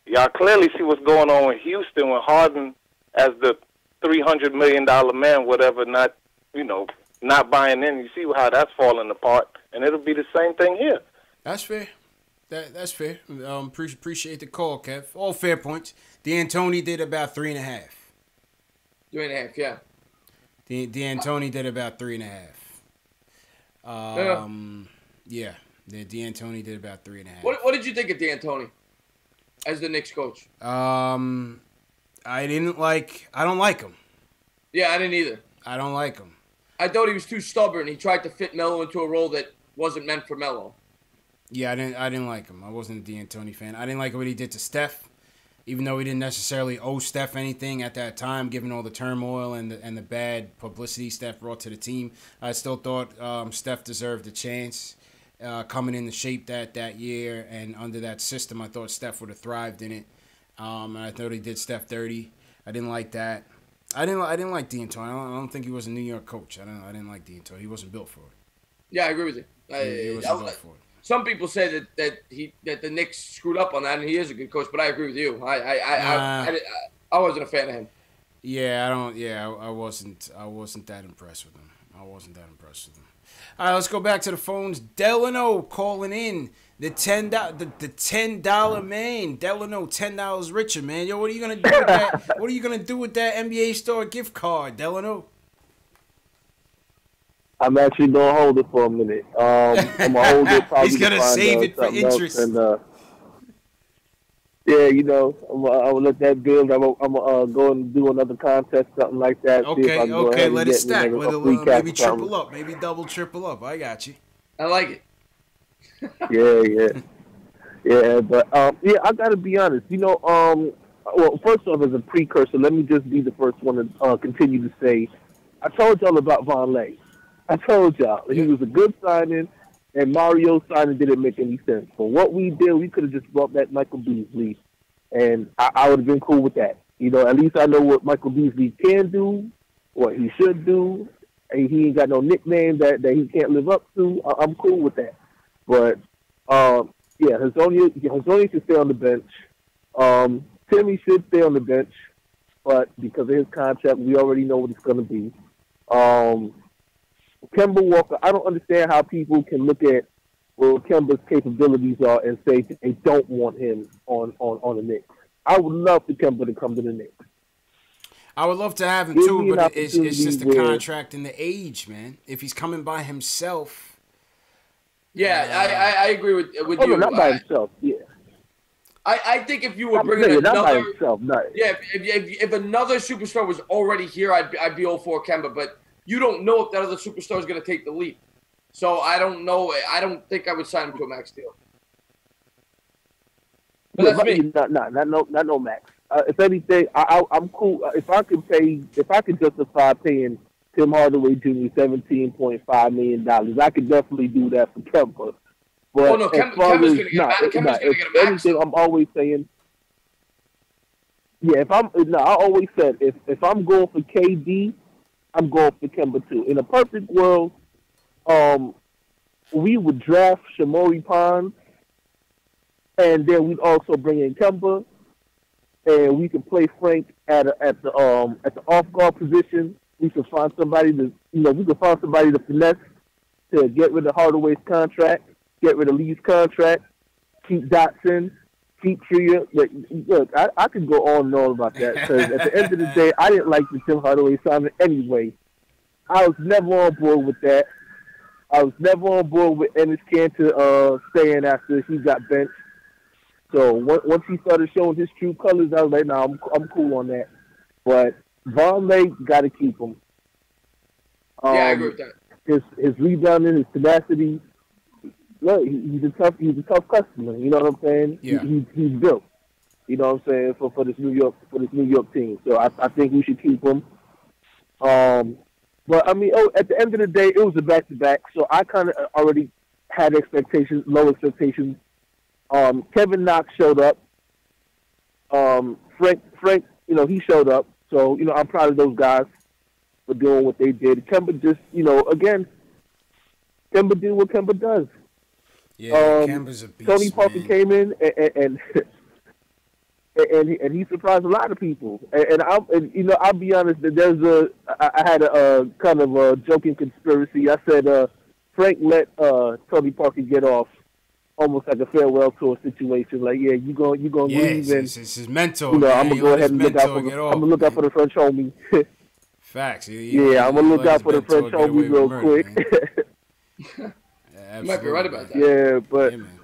Y'all clearly see what's going on in Houston with Harden as the $300 million man, whatever, not buying in. You see how that's falling apart, and it'll be the same thing here. That's fair. That's fair. Appreciate the call, Kev. All fair points. D'Antoni did about 3.5. 3.5, yeah. D'Antoni did about 3.5. Yeah. D'Antoni did about 3.5. What did you think of D'Antoni as the Knicks coach? I don't like him. Yeah, I didn't either. I don't like him. I thought he was too stubborn. He tried to fit Melo into a role that wasn't meant for Melo. Yeah, I didn't like him. I wasn't a D'Antoni fan. I didn't like what he did to Steph, even though he didn't necessarily owe Steph anything at that time, given all the turmoil and the bad publicity Steph brought to the team. I still thought Steph deserved a chance coming in the shape that year and under that system. I thought Steph would have thrived in it. And I thought he did Steph dirty. I didn't like that. I didn't like D'Antoni. I don't think he was a New York coach. I didn't like D'Antoni. He wasn't built for it. Yeah, I agree with you. He wasn't built for it. Some people say that the Knicks screwed up on that, and he is a good coach. But I agree with you. I wasn't a fan of him. Yeah, I wasn't that impressed with him. All right, let's go back to the phones. Delano calling in. The $10 man. Delano, $10 richer, man. Yo, what are you gonna do with that? What are you gonna do with that NBA store gift card, Delano? I'm actually gonna hold it for a minute. I'm gonna hold it. He's gonna save it for interest. And, yeah, I'm gonna let that build. I'm gonna go and do another contest, something like that. Okay, let it stack. Maybe triple up, maybe double, triple up. I got you. I like it. Yeah, but I gotta be honest. Well, first off, as a precursor, let me just be the first one to continue to say, I told y'all about Vonleh. I told y'all he was a good signing, and Mario's signing didn't make any sense. For what we did, we could have just brought back Michael Beasley, and I would have been cool with that. At least I know what Michael Beasley can do, what he should do, and he ain't got no nickname that he can't live up to. I'm cool with that. But, Hezonja should stay on the bench. Timmy should stay on the bench, but because of his contract, we already know what it's going to be. Kemba Walker, I don't understand how people can look at what Kemba's capabilities are and say that they don't want him on the Knicks. I would love for Kemba to come to the Knicks. I would love to have him too, but it's just the contract and the age, man. If he's coming by himself. Yeah, I agree with you. No, not by himself. Yeah. I think if you were bringing another, not by himself, if another superstar was already here, I'd be all for Kemba. But you don't know if that other superstar is going to take the leap. So I don't know. I don't think I would sign him to a max deal. But that's me. Not no max. If anything, I'm cool. If I could justify paying Tim Hardaway Jr. $17.5 million, I could definitely do that for Kemba. But Kemba's going to get a max. Anything, I'm always saying. Yeah, I always said if I'm going for KD, I'm going for Kemba too. In a perfect world, we would draft Shamori Pond and then we'd also bring in Kemba, and we can play Frank at the off guard position. We can find somebody to finesse to get rid of Hardaway's contract, get rid of Lee's contract, keep Dotson, keep Tria. Look, I could go on and on about that because at the end of the day, I didn't like the Tim Hardaway assignment anyway. I was never on board with that. I was never on board with Ennis Cantor staying after he got benched. So once he started showing his true colors, I was like, nah, I'm cool on that. But Vonleh got to keep him. Yeah, I agree with that. His rebounding, his tenacity. Look, he's a tough customer. You know what I'm saying? Yeah. He's built. You know what I'm saying for this New York team. So I think we should keep him. But I mean, at the end of the day, it was a back-to-back. So I kind of already had low expectations. Kevin Knox showed up. Frank, he showed up. So I'm proud of those guys for doing what they did. Kemba just, again, Kemba did what Kemba does. Yeah, Kemba's a beast. Tony Parker came in and he surprised a lot of people. And I'll be honest. I had a kind of a joking conspiracy. I said Frank let Tony Parker get off almost like a farewell tour situation. Like, yeah, you gonna leave, and it's his mentor. I'm gonna go ahead and look out for the French homie. Facts. I'm gonna look out for the French homie real quick. You might be right about that. Yeah, but. Yeah, man.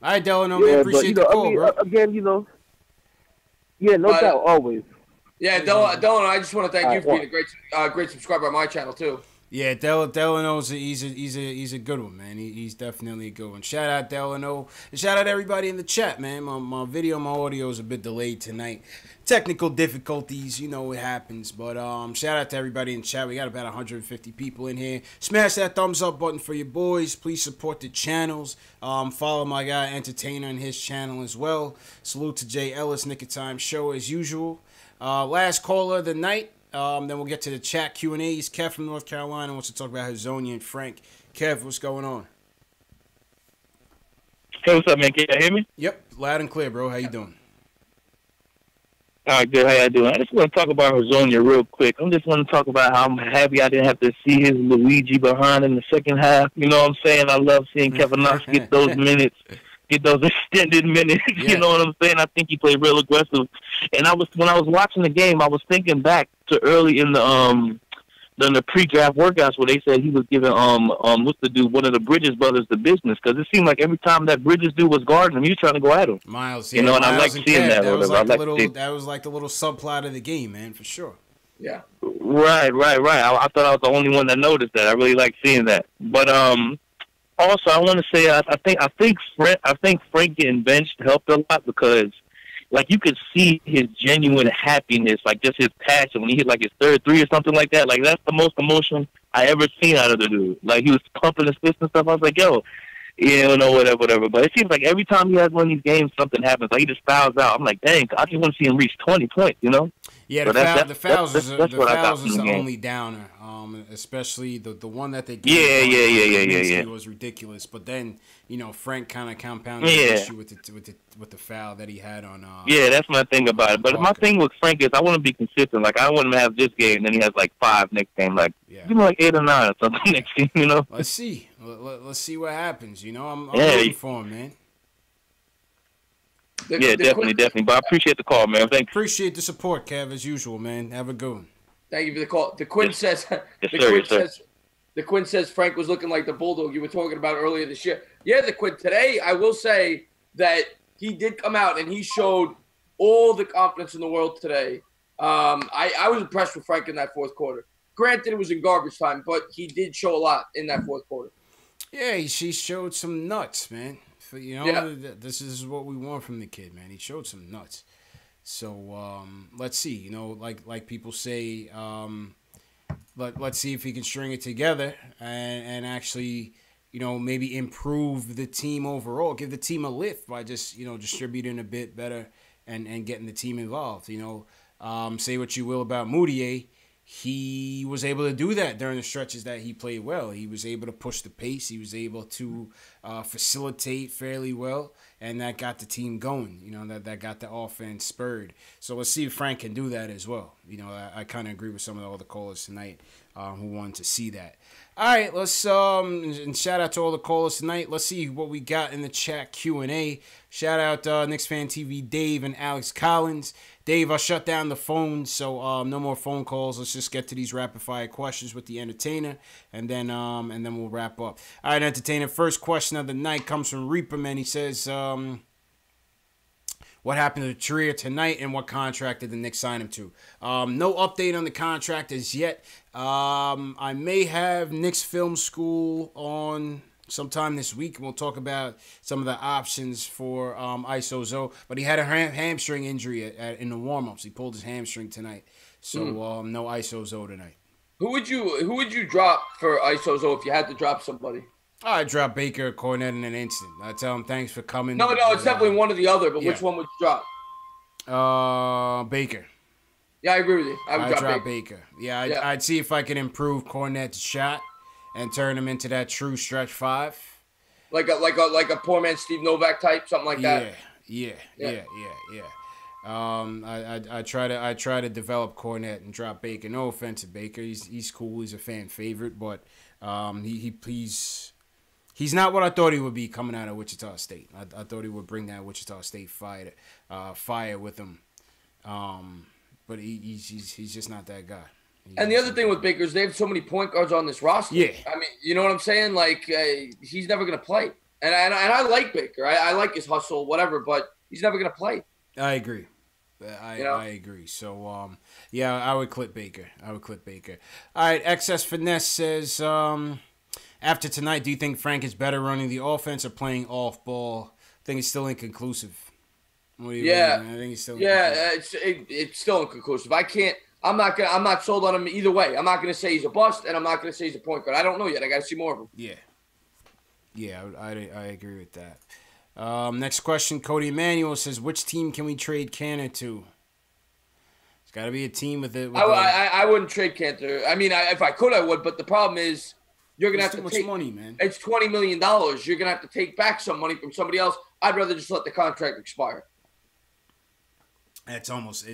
All right, Delano, man. Appreciate the call, bro. Again, no doubt, always. Yeah, Delano, I just want to thank you for being a great subscriber on my channel too. Yeah, Delano's he's a good one, man. He's definitely a good one. Shout out Delano. And shout out everybody in the chat, man. My video, my audio is a bit delayed tonight. Technical difficulties, it happens. But shout out to everybody in chat. We got about 150 people in here. Smash that thumbs up button for your boys. Please support the channels. Follow my guy Entertainer and his channel as well. Salute to Jay Ellis, Nick of Time Show as usual. Last caller of the night. Then we'll get to the chat Q&As. Kev from North Carolina wants to talk about Hezonja and Frank. Kev, what's going on? Hey, what's up, man? Can you hear me? Yep, loud and clear, bro. How you doing? All right, good. How y'all doing? I just want to talk about Hezonja real quick. I just want to talk about how I'm happy I didn't have to see his Luigi behind in the second half. You know what I'm saying? I love seeing Kevin Knox get those minutes. Get those extended minutes, You know what I'm saying? I think he played real aggressive. And when I was watching the game, I was thinking back to early in the pre-draft workouts where they said he was giving what's the dude, one of the Bridges brothers, the business, because it seemed like every time that Bridges dude was guarding him, he was trying to go at him. Miles, and I like seeing that. That was like the little subplot of the game, man, for sure. Yeah. Right. I thought I was the only one that noticed that. I really like seeing that. But also, I want to say I think Frank getting benched helped a lot because, like, you could see his genuine happiness, like just his passion when he hit like his third three or something like that. Like, that's the most emotion I ever seen out of the dude. Like, he was pumping his fist and stuff. I was like, yo, whatever. But it seems like every time he has one of these games, something happens. Like, he just fouls out. I'm like, dang, I just want to see him reach 20 points, Yeah, so the fouls is the game. only downer. Especially the one that they gave. Yeah. was ridiculous. But then Frank kind of compounded the issue with the foul that he had on. Yeah, that's my thing about it. But Walker. my thing with Frank is I want to be consistent. Like, I don't want him to have this game, and then he has like 5 next game. Like, give him like 8 or 9 or something next game. Let's see. Let's see what happens. I'm rooting for him, man. Definitely. But I appreciate the call, man. Thanks. Appreciate the support, Kev, as usual, man. Have a good one. Thank you for the call. The Quinn says Frank was looking like the Bulldog you were talking about earlier this year. Yeah, the Quinn. Today, I will say that he did come out and he showed all the confidence in the world today. I was impressed with Frank in that fourth quarter. Granted, it was in garbage time, but he did show a lot in that fourth quarter. Yeah, he showed some nuts, man. This is what we want from the kid, man. He showed some nuts. So let's see. Like people say, let's see if he can string it together and actually, maybe improve the team overall. Give the team a lift by just distributing a bit better and getting the team involved. Say what you will about Moutier. he was able to do that during the stretches that he played well. He was able to push the pace. He was able to facilitate fairly well, and that got the team going. You know, that got the offense spurred. So let's see if Frank can do that as well. You know, I kind of agree with some of the other callers tonight who wanted to see that. All right, let's and shout out to all the callers tonight. Let's see what we got in the chat Q&A. Shout out KnicksFanTV Dave and Alex Collins. Dave, I'll shut down the phone, so no more phone calls. Let's just get to these rapid fire questions with the entertainer, and then we'll wrap up. All right, entertainer. First question of the night comes from Reaper Man. He says, "What happened to Trier tonight, and what contract did the Knicks sign him to?" No update on the contract as yet. I may have Knicks Film School on sometime this week, and we'll talk about some of the options for ISO, but he had a hamstring injury in the warm-ups. He pulled his hamstring tonight, so no ISO tonight. Who would you drop for ISO if you had to drop somebody? I'd drop Baker, Cornette in an instant. I tell him thanks for coming. No, it's definitely one or the other, but which one would you drop? Baker. Yeah, I agree with you. I'd drop Baker. Yeah, I'd see if I could improve Cornette's shot and turn him into that true stretch five, like a poor man Steve Novak type, something like that. Yeah. I try to develop Cornette and drop Baker. No offense to Baker, he's cool. He's a fan favorite, but he's not what I thought he would be coming out of Wichita State. I thought he would bring that Wichita State fire with him, but he's just not that guy. And the other thing with Baker is they have so many point guards on this roster. Yeah. I mean, you know what I'm saying? Like, he's never going to play. And I like Baker. I like his hustle, whatever, but he's never going to play. I agree. I agree. So, I would clip Baker. All right, XS Finesse says, after tonight, do you think Frank is better running the offense or playing off ball? I think it's still inconclusive. What do you mean? I think it's still inconclusive. It's still inconclusive. I'm not sold on him either way. I'm not going to say he's a bust, and I'm not going to say he's a point guard. I don't know yet. I got to see more of him. Yeah, I agree with that. Next question, Cody Emanuel says, which team can we trade Cantor to? It's got to be a team with it. I wouldn't trade Cantor. I mean, if I could, I would. But the problem is, you're going to have to take money, man. It's $20 million. You're going to have to take back some money from somebody else. I'd rather just let the contract expire. It's almost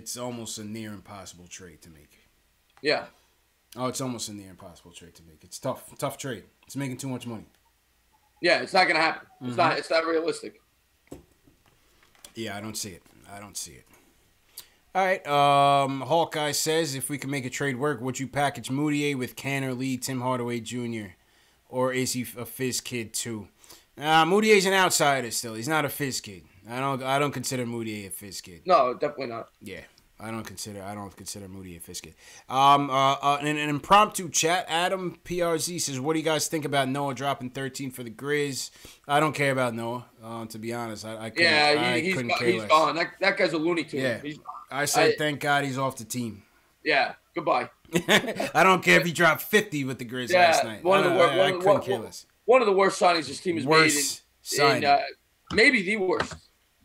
a near impossible trade to make. Yeah. Oh, it's almost a near impossible trade to make. It's tough trade. It's making too much money. Yeah, it's not going to happen. Mm-hmm. It's not realistic. Yeah, I don't see it. All right. Hawkeye says, if we can make a trade work, would you package Moutier with Cantor, Lee, Tim Hardaway Jr., or is he a fizz kid too? Moutier's an outsider still. He's not a fizz kid. I don't consider Moutier a fizz kid. No, definitely not. Yeah, I don't consider Moutier a fizz kid. In an impromptu chat, Adam PRZ says, "What do you guys think about Noah dropping 13 for the Grizz?" I don't care about Noah. To be honest, I couldn't. Yeah, he's gone. That guy's a Looney Tune. Yeah, I say thank God he's off the team. Yeah, goodbye. I don't care if he dropped 50 with the Grizz last night. I couldn't care less. One of the worst signings this team has made. Maybe the worst.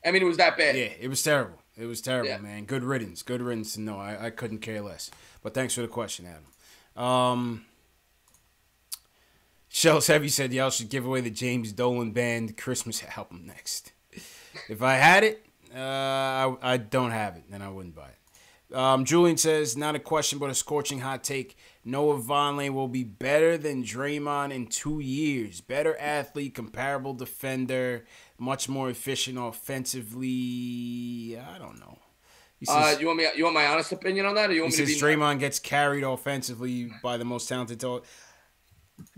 I mean, it was that bad. Yeah, it was terrible. Man. Good riddance. No, I couldn't care less. But thanks for the question, Adam. Shells Heavy said y'all should give away the James Dolan Band Christmas album next. If I had it, I don't have it, then I wouldn't buy it. Julian says, not a question, but a scorching hot take. Noah Vonleh will be better than Draymond in 2 years. Better athlete, comparable defender, much more efficient offensively. I don't know. He says, you want my honest opinion on that? Or you want he says Draymond gets carried offensively by the most talented. Go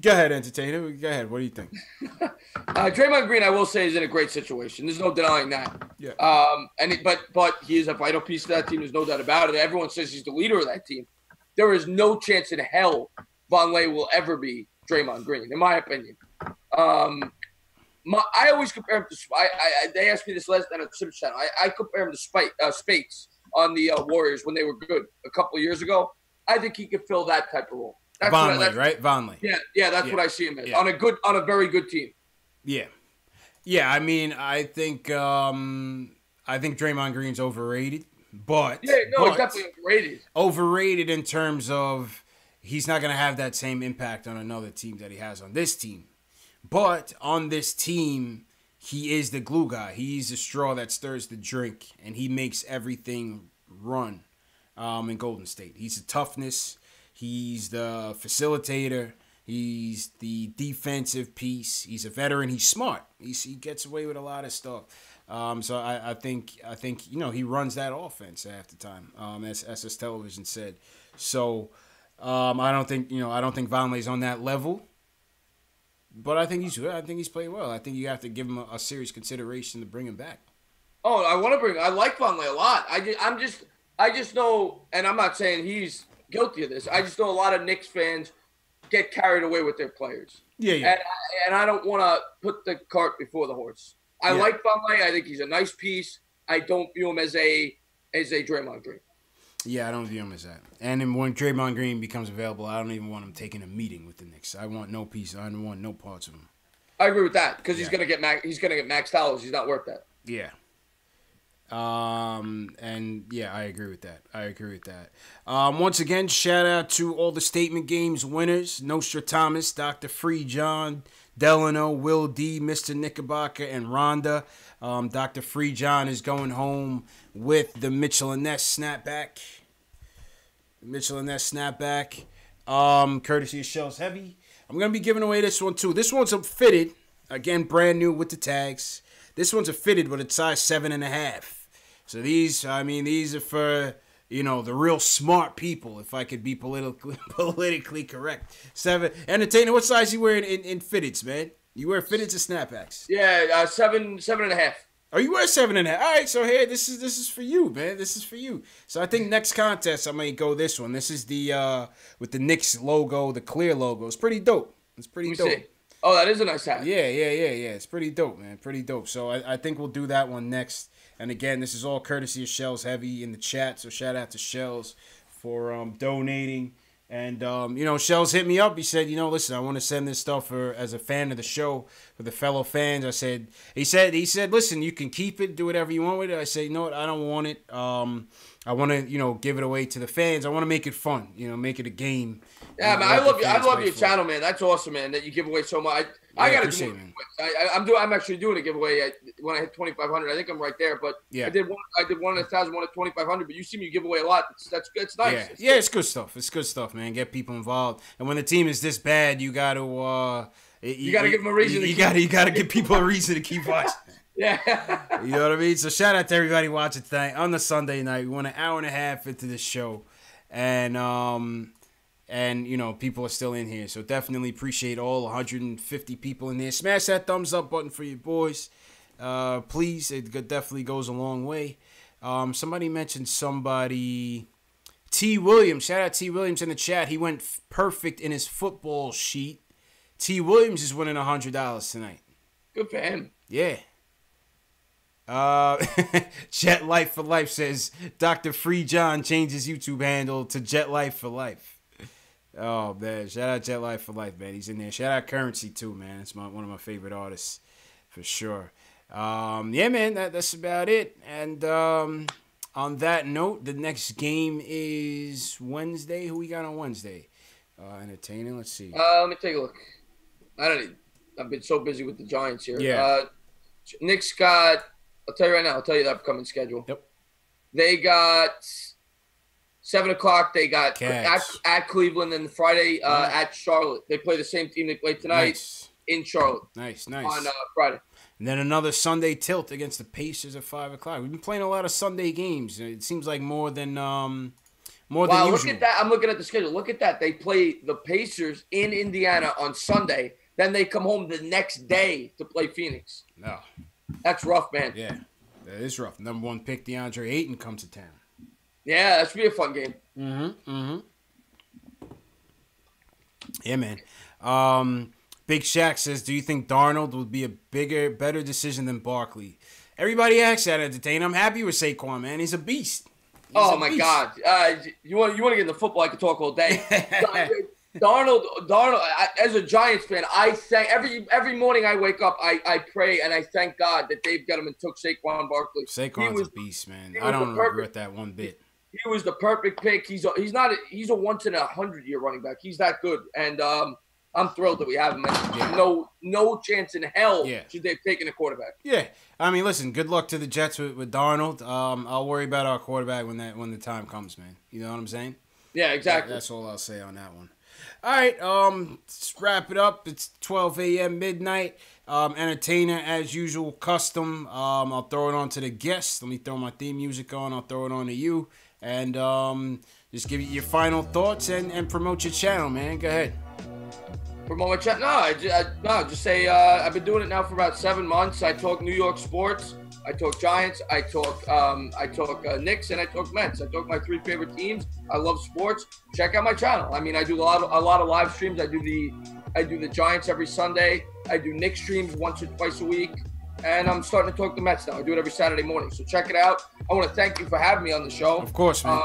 ahead, entertainer. Go ahead. What do you think? Draymond Green, I will say, is in a great situation. There's no denying that. Yeah. But he is a vital piece of that team. There's no doubt about it. Everyone says he's the leader of that team. There is no chance in hell Vonleh will ever be Draymond Green, in my opinion. I always compare him to. They asked me this last night on the Sims channel. I compare him to Spates on the Warriors when they were good a couple of years ago. I think he could fill that type of role. Vonleh, right? Vonleh. Yeah, that's what I see him as on a very good team. Yeah. I mean, I think Draymond Green's overrated. but he's definitely overrated. Overrated in terms of he's not going to have that same impact on another team that he has on this team. But on this team, he is the glue guy. He's the straw that stirs the drink, and he makes everything run in Golden State. He's the toughness. He's the facilitator. He's the defensive piece. He's a veteran. He's smart. He gets away with a lot of stuff. So I think he runs that offense half the time. As SS Television said. So I don't think Vonleh's on that level. But I think he's good. I think he's played well. I think you have to give him a serious consideration to bring him back. Oh, I like Vonleh a lot. I just know, and I'm not saying he's guilty of this. I just know a lot of Knicks fans get carried away with their players. Yeah. And I don't want to put the cart before the horse. I like Vonleh. I think he's a nice piece. I don't view him as a Draymond Green. Yeah, I don't view him as that. And then when Draymond Green becomes available, I don't even want him taking a meeting with the Knicks. I want no piece. I don't want no parts of him. I agree with that because he's gonna get max dollars. He's not worth that. Yeah. And yeah, I agree with that. Once again, shout out to all the statement games winners: Nostradamus, Dr. Free John, Delano, Will D, Mr. Knickerbocker, and Rhonda. Dr. Free John is going home with the Mitchell and Ness snapback. Courtesy of Shells Heavy. I'm gonna be giving away this one too. This one's a fitted, again, brand new with the tags. This one's a fitted, but it's size 7.5. So these are for, the real smart people, if I could be politically correct. 7. Entertainer, what size you wearing in fitteds, man? You wear fitteds or snapbacks? Yeah, 7.5. Oh, you wear 7.5. All right, so here, this is for you, man. This is for you. So I think next contest I might go this one. This is the with the Knicks logo, the clear logo. It's pretty dope. It's pretty dope. See. Oh, that is a nice hat. Yeah. It's pretty dope, man. Pretty dope. So I think we'll do that one next. And again, this is all courtesy of Shells Heavy in the chat. So shout out to Shells for donating. And, Shells hit me up. He said, listen, I want to send this stuff as a fan of the show for the fellow fans. He said, listen, you can keep it, do whatever you want with it. I said, you know what? I don't want it. I want to, give it away to the fans. I want to make it fun, make it a game. Yeah, man, I love your channel, man. That's awesome, man, that you give away so much. I got to do it. I'm actually doing a giveaway when I hit 2,500. I think I'm right there, but yeah. I did one at 1,000, one at 2,500. But you see me give away a lot. That's good. It's nice. Yeah, it's good stuff. It's good stuff, man. Get people involved. And when the team is this bad, you got to you got to give them a reason. You got to give people a reason to keep watching. Yeah. You know what I mean? So shout out to everybody watching tonight on the Sunday night. We went an hour and a half into the show, and people are still in here. So definitely appreciate all 150 people in there. Smash that thumbs up button for your boys. Please. It definitely goes a long way. Somebody mentioned T. Williams. Shout out T. Williams in the chat. He went perfect in his football sheet. T. Williams is winning $100 tonight. Good for him. Yeah. Jet Life for Life says Dr. Free John changed his YouTube handle to Jet Life for Life. Oh man, shout out Jet Life for Life, man. He's in there. Shout out Currency too, man. It's one of my favorite artists for sure. Yeah, man, that's about it. And on that note, the next game is Wednesday. Who we got on Wednesday? Entertaining. Let's see. Let me take a look. I've been so busy with the Giants here. Yeah. Knicks got. I'll tell you right now. I'll tell you the upcoming schedule. Yep. They got 7 o'clock. They got at Cleveland, and Friday at Charlotte. They play the same team they played tonight in Charlotte. Nice. On Friday. And then another Sunday tilt against the Pacers at 5 o'clock. We've been playing a lot of Sunday games. It seems like more than usual. Look at that. I'm looking at the schedule. Look at that. They play the Pacers in Indiana on Sunday. Then they come home the next day to play Phoenix. No. That's rough, man. Yeah, that is rough. Number 1 pick, DeAndre Ayton, comes to town. Yeah, that should be a fun game. Yeah, man. Big Shaq says, do you think Darnold would be a better decision than Barkley? Everybody asks that, Entertainer. I'm happy with Saquon, man. He's a beast. My God. You want to get into football, I could talk all day. Darnold. As a Giants fan, I thank every morning I wake up, I pray and I thank God that Dave Gettleman took Saquon Barkley. Saquon's a beast, man. I don't regret that one bit. He was the perfect pick. He's a once in 100-year running back. He's that good, and I'm thrilled that we have him. No chance in hell should they have taken a quarterback. Yeah, I mean, listen. Good luck to the Jets with Darnold. I'll worry about our quarterback when the time comes, man. You know what I'm saying? Yeah, exactly. That's all I'll say on that one. All right, let's wrap it up. It's 12 a.m. midnight. Entertainer as usual, custom. I'll throw it on to the guests. Let me throw my theme music on. I'll throw it on to you. And just give you your final thoughts and promote your channel, man. Go ahead. Promote my channel? No, just say I've been doing it now for about 7 months. I talk New York sports. I talk Giants. I talk Knicks, and I talk Mets. I talk my 3 favorite teams. I love sports. Check out my channel. I mean, I do a lot of live streams. I do the Giants every Sunday. I do Knicks streams once or twice a week. And I'm starting to talk the Mets now. I do it every Saturday morning. So check it out. I want to thank you for having me on the show. Of course, man.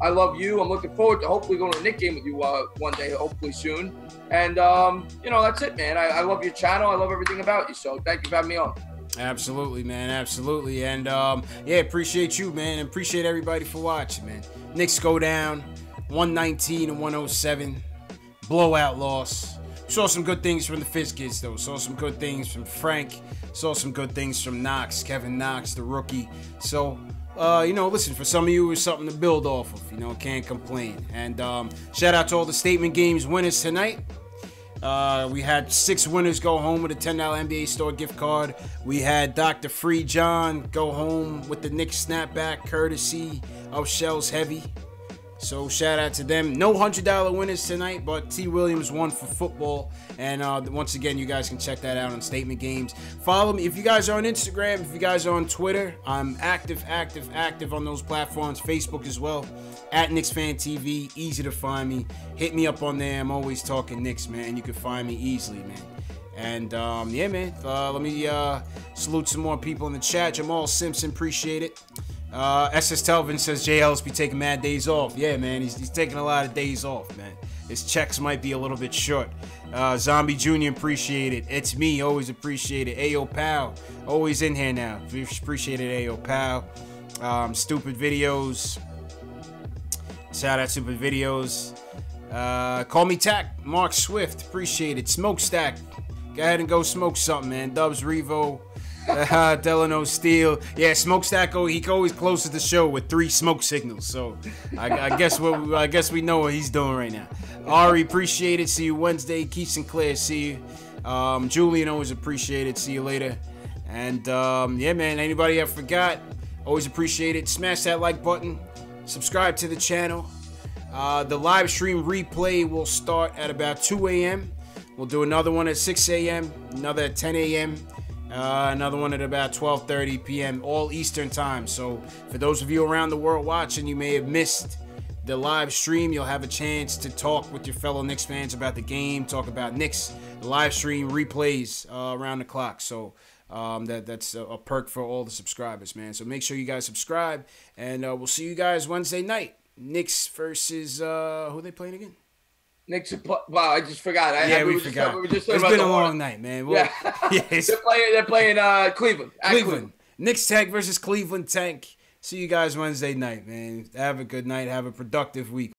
I love you. I'm looking forward to hopefully going to a Knicks game with you one day, hopefully soon. And, that's it, man. I love your channel. I love everything about you. So thank you for having me on. Absolutely, man. Absolutely. And, appreciate you, man. And appreciate everybody for watching, man. Knicks go down 119-107. Blowout loss. Saw some good things from the Fizz kids, though. Saw some good things from Frank. Saw some good things from Knox, Kevin Knox, the rookie. So, listen, for some of you, it was something to build off of. Can't complain. And shout out to all the statement games winners tonight. We had 6 winners go home with a $10 NBA store gift card. We had Dr. Free John go home with the Knicks snapback, courtesy of Shells Heavy. So shout out to them. No $100 winners tonight, but T. Williams won for football. And once again, you guys can check that out on Statement Games. Follow me. If you guys are on Instagram, if you guys are on Twitter, I'm active on those platforms. Facebook as well. At KnicksFanTV. Easy to find me. Hit me up on there. I'm always talking Knicks, man. You can find me easily, man. And, man. Let me salute some more people in the chat. Jamal Simpson, appreciate it. SS Telvin says JL's be taking mad days off. Yeah, man, he's taking a lot of days off, man. His checks might be a little bit short. Zombie Jr., appreciate it. It's me, always appreciate it. Ayo Pal, always in here now. Appreciate it, Ayo Pal. Stupid Videos. Shout out Stupid Videos. Call me Tack. Mark Swift, appreciate it. Smokestack. Go ahead and go smoke something, man. Dubs Revo. Delano Steele. Yeah, Smokestack, he always closes the show with 3 smoke signals. So I guess we know what he's doing right now. Ari, appreciate it. See you Wednesday. Keith Sinclair, see you. Julian, always appreciate it. See you later. And man, anybody I forgot, always appreciate it. Smash that like button. Subscribe to the channel. The live stream replay will start at about 2 a.m. We'll do another one at 6 a.m., another at 10 a.m., another one at about 12:30 p.m. all Eastern time. So for those of you around the world watching, you may have missed the live stream. You'll have a chance to talk with your fellow Knicks fans about the game, talk about Knicks. The live stream replays around the clock. So that's a perk for all the subscribers, man. So make sure you guys subscribe, and we'll see you guys Wednesday night. Knicks versus who are they playing again? Knicks. Wow, I just forgot. We forgot. It's been a long night, man. Well, they're playing Cleveland. Cleveland. Knicks Tank versus Cleveland Tank. See you guys Wednesday night, man. Have a good night. Have a productive week.